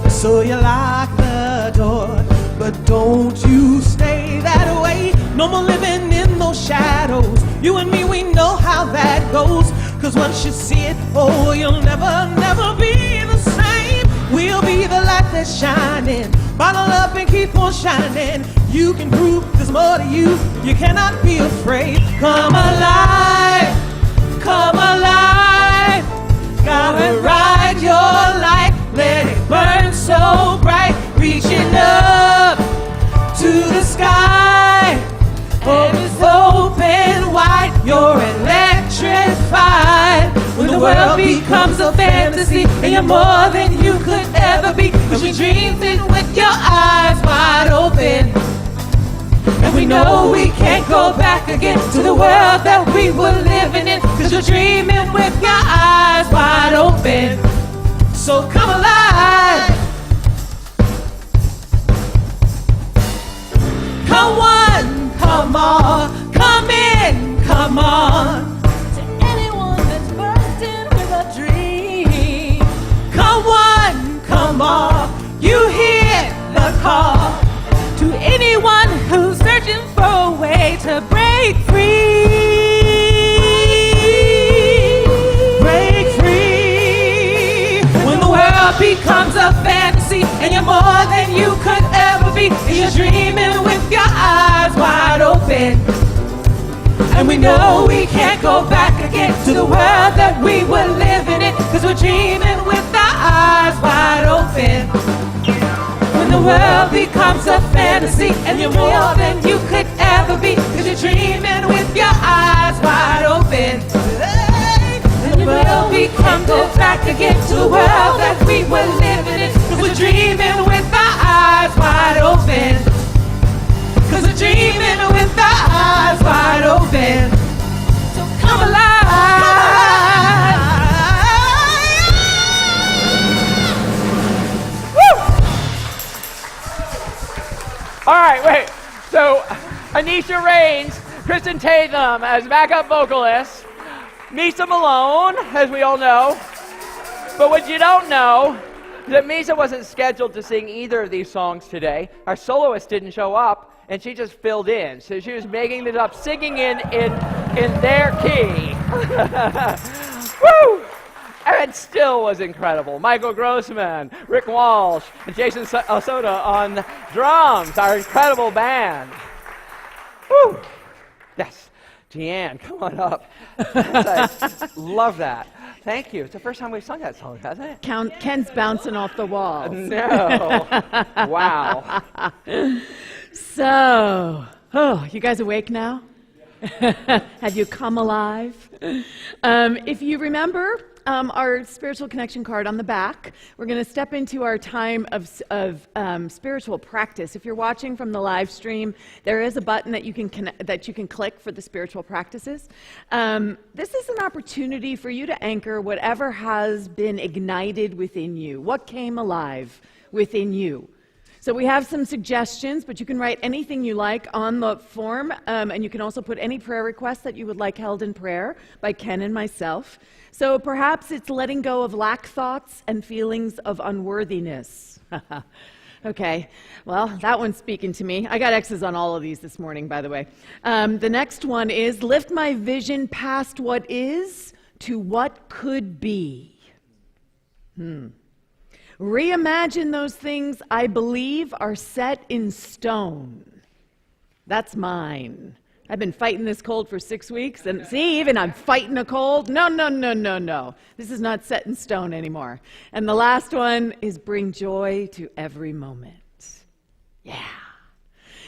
So you lock the door, but don't you stay that way. No more living in those shadows. You and me, we know how that goes. 'Cause once you see it, oh, you'll never, never be the same. We'll be the light that's shining. Bottle up and keep on shining. You can prove there's more to you. You cannot be afraid. Come alive, come alive. Gotta ride your light. Let it burn so bright. Reaching up to the sky. Oh, it's open wide. You're electrified. When the world becomes a fantasy, and you're more than you could ever be, 'cause you're dreaming with your eyes wide open. And we know we can't go back again to the world that we were living in, 'cause you're dreaming with your eyes wide open. So come alive. Come on, come on, come in, come on. To anyone that's bursting with a dream, come on, you hear the call. To anyone who's searching for a way to break free, break free. When the world becomes a fantasy, and you're more than you could ever be, and you're dreaming with your eyes wide open. And we know we can't go back again to the world that we were living in, 'cause we're dreaming with our eyes wide open. When the world becomes a fantasy, and you're more than you could ever be, 'cause you're dreaming with your eyes wide open. And the world becomes go back again to the world that we were living in, 'cause we're dreaming with our eyes wide open. 'Cause we're dreaming with our eyes wide open. So come alive. Woo! All right, wait. So, Anisha Raines, Kristen Tatham as backup vocalist, Misa Malone, as we all know. But what you don't know is that Misa wasn't scheduled to sing either of these songs today. Our soloist didn't show up, and she just filled in. So she was making it up, singing in their key. Woo! And it still was incredible. Michael Grossman, Rick Walsh, and Jason Soda on drums, our incredible band. Woo! Yes. Deanne, come on up. I love that. Thank you. It's the first time we've sung that song, hasn't it? Ken's bouncing off the walls. No. Wow. So, you guys awake now? Have you come alive? If you remember our spiritual connection card on the back, we're going to step into our time of spiritual practice. If you're watching from the live stream, there is a button that you can click for the spiritual practices. This is an opportunity for you to anchor whatever has been ignited within you. What came alive within you? So we have some suggestions, but you can write anything you like on the form, and you can also put any prayer requests that you would like held in prayer by Ken and myself. So perhaps it's letting go of lack thoughts and feelings of unworthiness. Okay, well, that one's speaking to me. I got X's on all of these this morning, by the way. The next one is lift my vision past what is to what could be. Reimagine those things I believe are set in stone. That's mine. I've been fighting this cold for 6 weeks, and see, even I'm fighting a cold. No. This is not set in stone anymore. And the last one is bring joy to every moment. Yeah.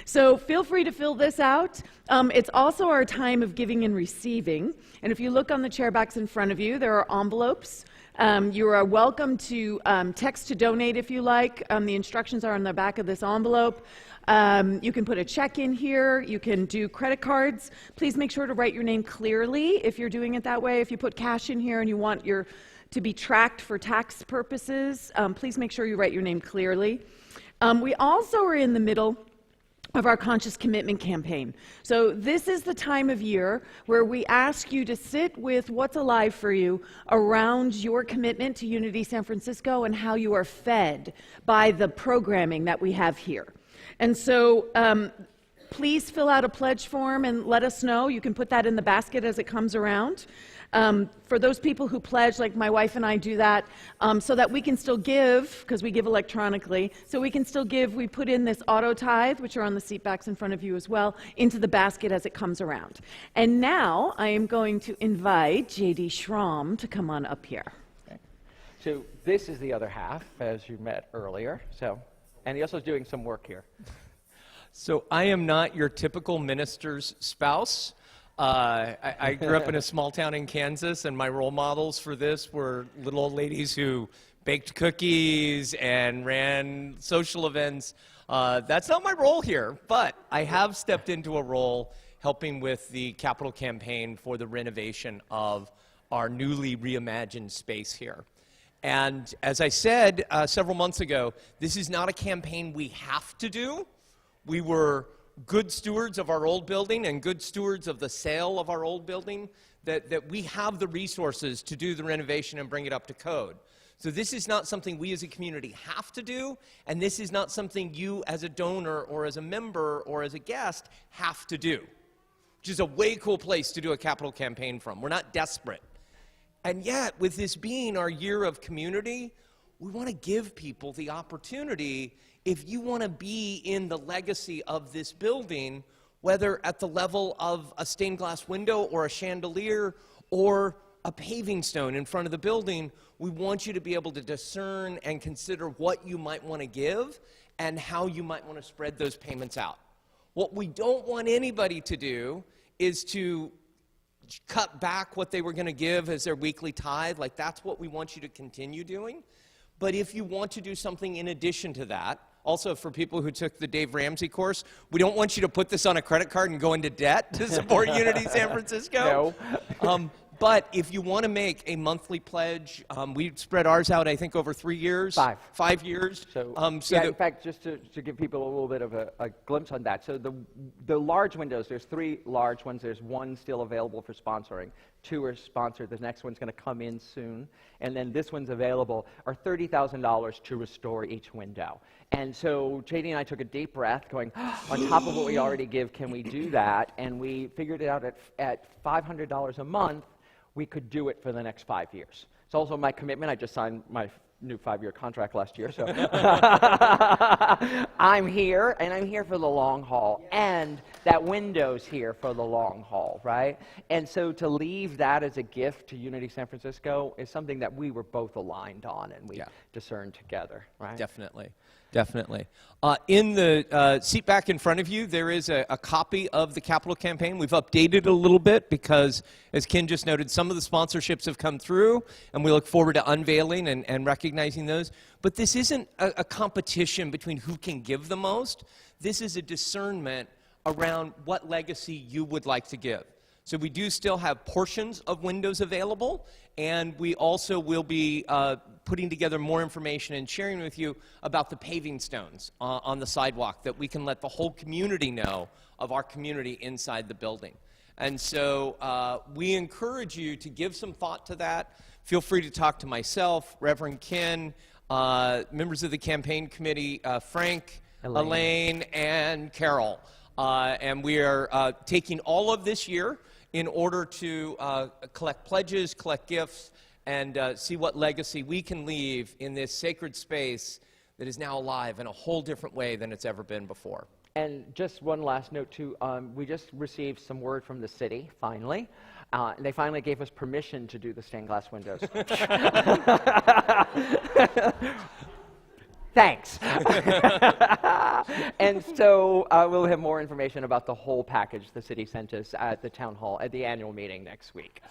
So feel free to fill this out. It's also our time of giving and receiving. And if you look on the chair backs in front of you, there are envelopes. You are welcome to text to donate if you like. The instructions are on the back of this envelope. You can put a check in here. You can do credit cards. Please make sure to write your name clearly if you're doing it that way. If you put cash in here and you want to be tracked for tax purposes, please make sure you write your name clearly. We also are in the middle of our Conscious Commitment campaign. So this is the time of year where we ask you to sit with what's alive for you around your commitment to Unity San Francisco and how you are fed by the programming that we have here. And so please fill out a pledge form and let us know. You can put that in the basket as it comes around. For those people who pledge, like my wife and I do that, so that we can still give, because we give electronically, so we can still give, we put in this auto tithe, which are on the seat backs in front of you as well, into the basket as it comes around. And now I am going to invite J.D. Schramm to come on up here. Okay. So this is the other half, as you met earlier. And he also is doing some work here. So I am not your typical minister's spouse. I grew up in a small town in Kansas, and my role models for this were little old ladies who baked cookies and ran social events. That's not my role here, but I have stepped into a role helping with the capital campaign for the renovation of our newly reimagined space here. And as I said several months ago, this is not a campaign we have to do. We were good stewards of our old building and good stewards of the sale of our old building, that we have the resources to do the renovation and bring it up to code. So this is not something we as a community have to do, and this is not something you as a donor or as a member or as a guest have to do, which is a way cool place to do a capital campaign from. We're not desperate. And yet, with this being our year of community, we want to give people the opportunity, if you want to be in the legacy of this building, whether at the level of a stained glass window or a chandelier or a paving stone in front of the building, we want you to be able to discern and consider what you might want to give and how you might want to spread those payments out. What we don't want anybody to do is to cut back what they were going to give as their weekly tithe. Like, that's what we want you to continue doing. But if you want to do something in addition to that, also for people who took the Dave Ramsey course, we don't want you to put this on a credit card and go into debt to support Unity San Francisco. No. But if you want to make a monthly pledge, we spread ours out, I think, over 3 years. 5 years. So in fact, just to give people a little bit of a glimpse on that. So the large windows, there's 3 large ones. There's 1 still available for sponsoring. 2 are sponsored. The next one's going to come in soon. And then this one's available, are $30,000 to restore each window. And so JD and I took a deep breath going, on top of what we already give, can we do that? And we figured it out at $500 a month. We could do it for the next 5 years. It's also my commitment. I just signed my new 5-year contract last year, so I'm here, and I'm here for the long haul, and that window's here for the long haul, right? And so to leave that as a gift to Unity San Francisco is something that we were both aligned on, and we discerned together, right? Definitely. Definitely. In the seat back in front of you, there is a copy of the capital campaign. We've updated it a little bit because, as Ken just noted, some of the sponsorships have come through, and we look forward to unveiling and recognizing those. But this isn't a competition between who can give the most. This is a discernment around what legacy you would like to give. So we do still have portions of windows available, and we also will be putting together more information and sharing with you about the paving stones on the sidewalk that we can let the whole community know of our community inside the building. And so we encourage you to give some thought to that. Feel free to talk to myself, Reverend Ken, members of the campaign committee, Frank, Elaine, and Carol. And we are taking all of this year in order to collect pledges, collect gifts, and see what legacy we can leave in this sacred space that is now alive in a whole different way than it's ever been before. And just one last note, too. We just received some word from the city, finally. They finally gave us permission to do the stained glass windows. Thanks. And So we'll have more information about the whole package the city sent us at the town hall at the annual meeting next week.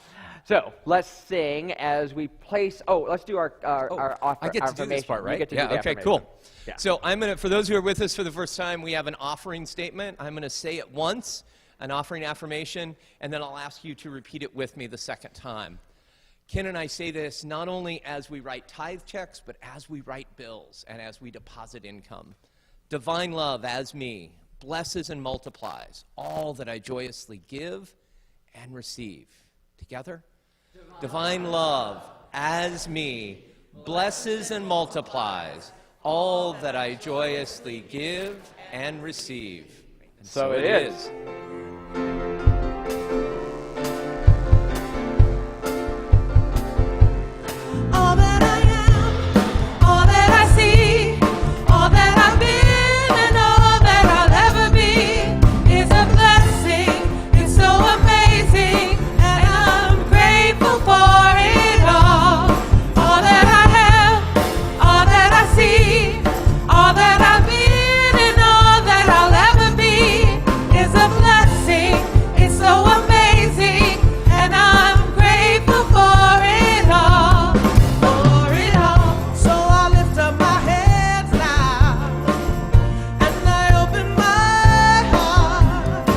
So let's sing as we place. Oh, let's do our I get to do this part, right? You get to do the Okay, affirmation. cool. Yeah. So I'm going to, for those who are with us for the first time, we have an offering statement. I'm going to say it once, an offering affirmation, and then I'll ask you to repeat it with me the second time. Ken and I say this not only as we write tithe checks, but as we write bills and as we deposit income. Divine love as me blesses and multiplies all that I joyously give and receive. Together? Divine love as me blesses and multiplies all that I joyously give and receive. And So it is. All that I am, all that I see, all that I've been, and all that I'll ever be is a blessing. It's so amazing, and I'm grateful for it all. All that I have, all that I see, all that I've been, and all that I'll ever be is a blessing. It's so amazing, and I'm grateful for it all. For it all. So I lift up my hands now, and I open my heart,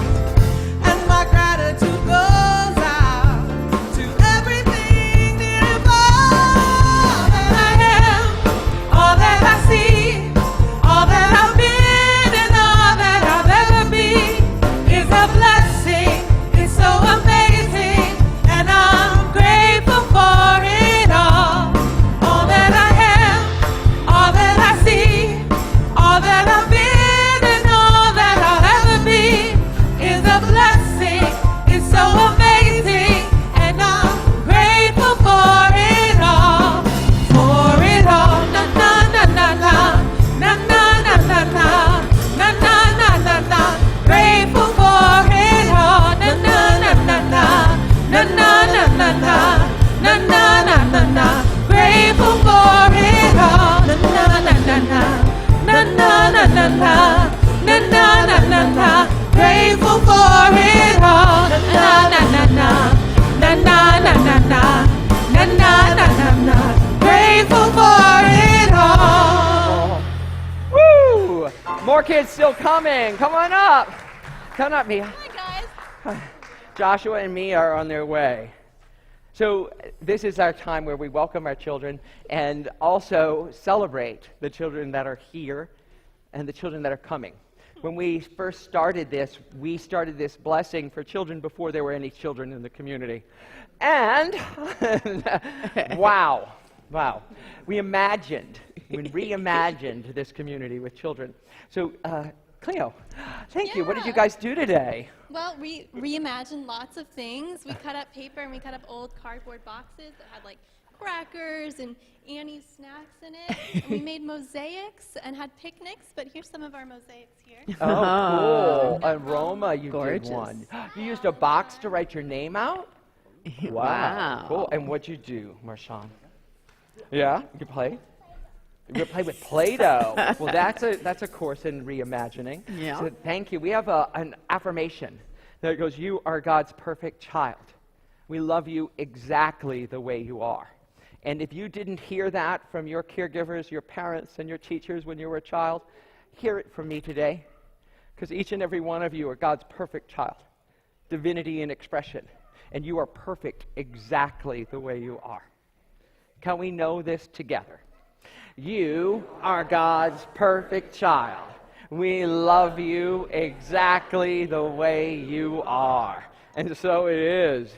and my gratitude goes out to everything nearby. All that I am, all that I see, all that I've been, and all that I'll ever be is a blessing. It's so amazing, and I'm grateful for it all. All that I am, all that I see, all that I've been, and all that I'll ever be is a blessing. It's so amazing, and I'm grateful for it all. For it all, na na na na na, na na na na na, na na na na na. Grateful for it all, na na na na na, na na na na na, na na na na na. Grateful for it all, na na na na na, na na na na na, na na na na na. Grateful for it all, na na na na na, na na na na na, na na na na na. Grateful for it all. Woo! More kids still coming. Come on up. Come up, Mia. Hi, guys. Joshua and Mia are on their way. So this is our time where we welcome our children and also celebrate the children that are here and the children that are coming. When we first started this, we started this blessing for children before there were any children in the community. And wow, we reimagined this community with children. So Cleo, thank you. What did you guys do today? Well, we reimagined lots of things. We cut up paper and we cut up old cardboard boxes that had like crackers and Annie's snacks in it. And we made mosaics and had picnics, but here's some of our mosaics here. Oh, cool. Aroma, you Gorgeous. did one. You used a box to write your name out? Wow. Cool. And what'd you do, Marshawn? Yeah? You play? You play with Play-Doh. Well, that's a course in reimagining. Yeah. So thank you. We have an affirmation that goes, you are God's perfect child. We love you exactly the way you are. And if you didn't hear that from your caregivers, your parents, and your teachers when you were a child, hear it from me today. Because each and every one of you are God's perfect child. Divinity in expression. And you are perfect exactly the way you are. Can we know this together? You are God's perfect child. We love you exactly the way you are. And so it is.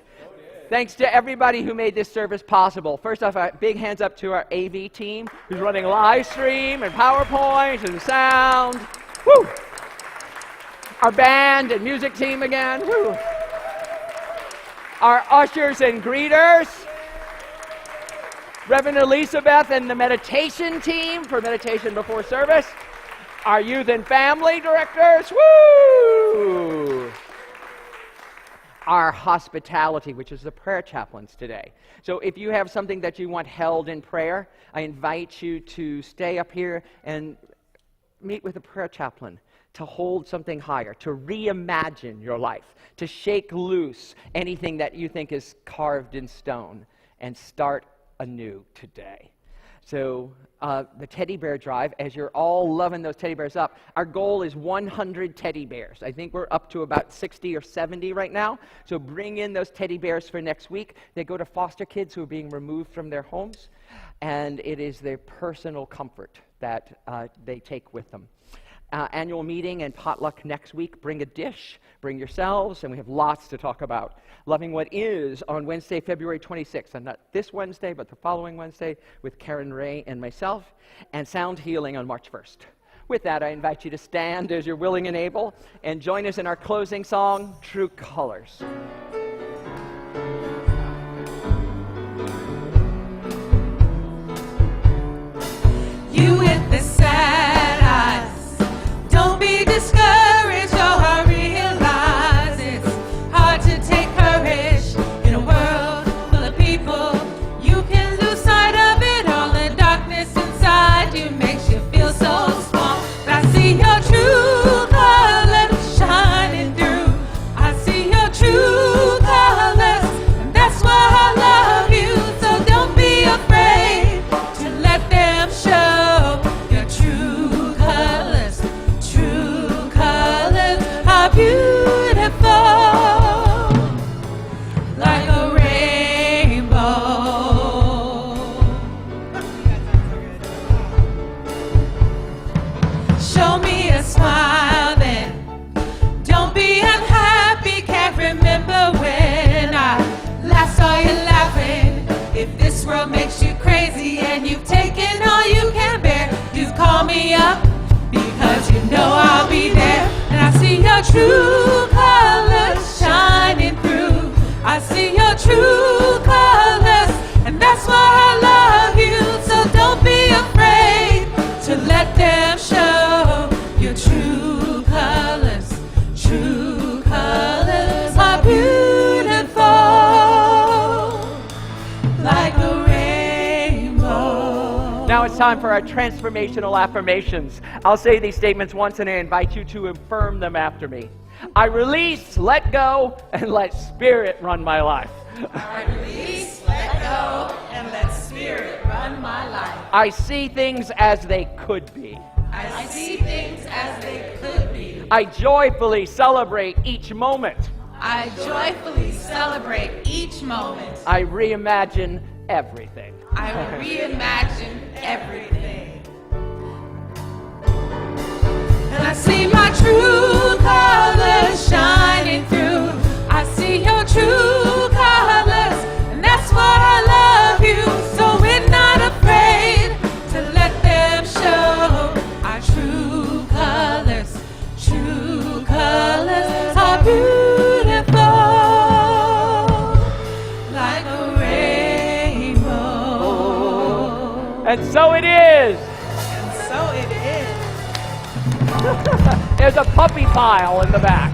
Thanks to everybody who made this service possible. First off, big hands up to our AV team who's running Livestream and PowerPoint and sound. Woo! Our band and music team again. Woo! Our ushers and greeters. Reverend Elizabeth and the meditation team for meditation before service. Our youth and family directors. Woo! Our hospitality, which is the prayer chaplains today. So if you have something that you want held in prayer, I invite you to stay up here and meet with a prayer chaplain to hold something higher, to reimagine your life, to shake loose anything that you think is carved in stone and start anew today. So the teddy bear drive, as you're all loving those teddy bears up, our goal is 100 teddy bears. I think we're up to about 60 or 70 right now. So bring in those teddy bears for next week. They go to foster kids who are being removed from their homes, and it is their personal comfort that they take with them. Annual meeting and potluck next week. Bring a dish, bring yourselves, and we have lots to talk about. Loving What Is on Wednesday, February 26th, and not this Wednesday, but the following Wednesday with Karen Ray and myself, and Sound Healing on March 1st. With that, I invite you to stand as you're willing and able, and join us in our closing song, True Colors. You with the sad eyes, don't be discouraged, oh, I realize it's hard to take courage in a world full of people. You can lose sight of it all, the darkness inside you makes you feel so small. But I see your true colors shining through. I see your true colors, and that's why I love you. So don't be afraid to let them show your true colors. True colors are beautiful, like a rainbow. Show me a smile then, don't be unhappy. Can't remember when I last saw you laughing. If this world makes you crazy and you've taken all you can bear, just call me up, because you know I'll be there. And I see your true colors shining through. I see your true colors, and that's why I love you. So don't be afraid to let them show your true colors. True colors are beautiful, like a rainbow. Now it's time for our transformational affirmations. I'll say these statements once and I invite you to affirm them after me. I release, let go, and let Spirit run my life. I release, let go, and let Spirit run my life. I see things as they could be. I see things as they could be. I joyfully celebrate each moment. I joyfully celebrate each moment. I reimagine everything. I reimagine everything. And I see my true colors shining through. I see your true colors, and that's why I love you. So we're not afraid to let them show our true colors. True colors are beautiful, like a rainbow. And so it is. And so it is. There's a puppy pile in the back.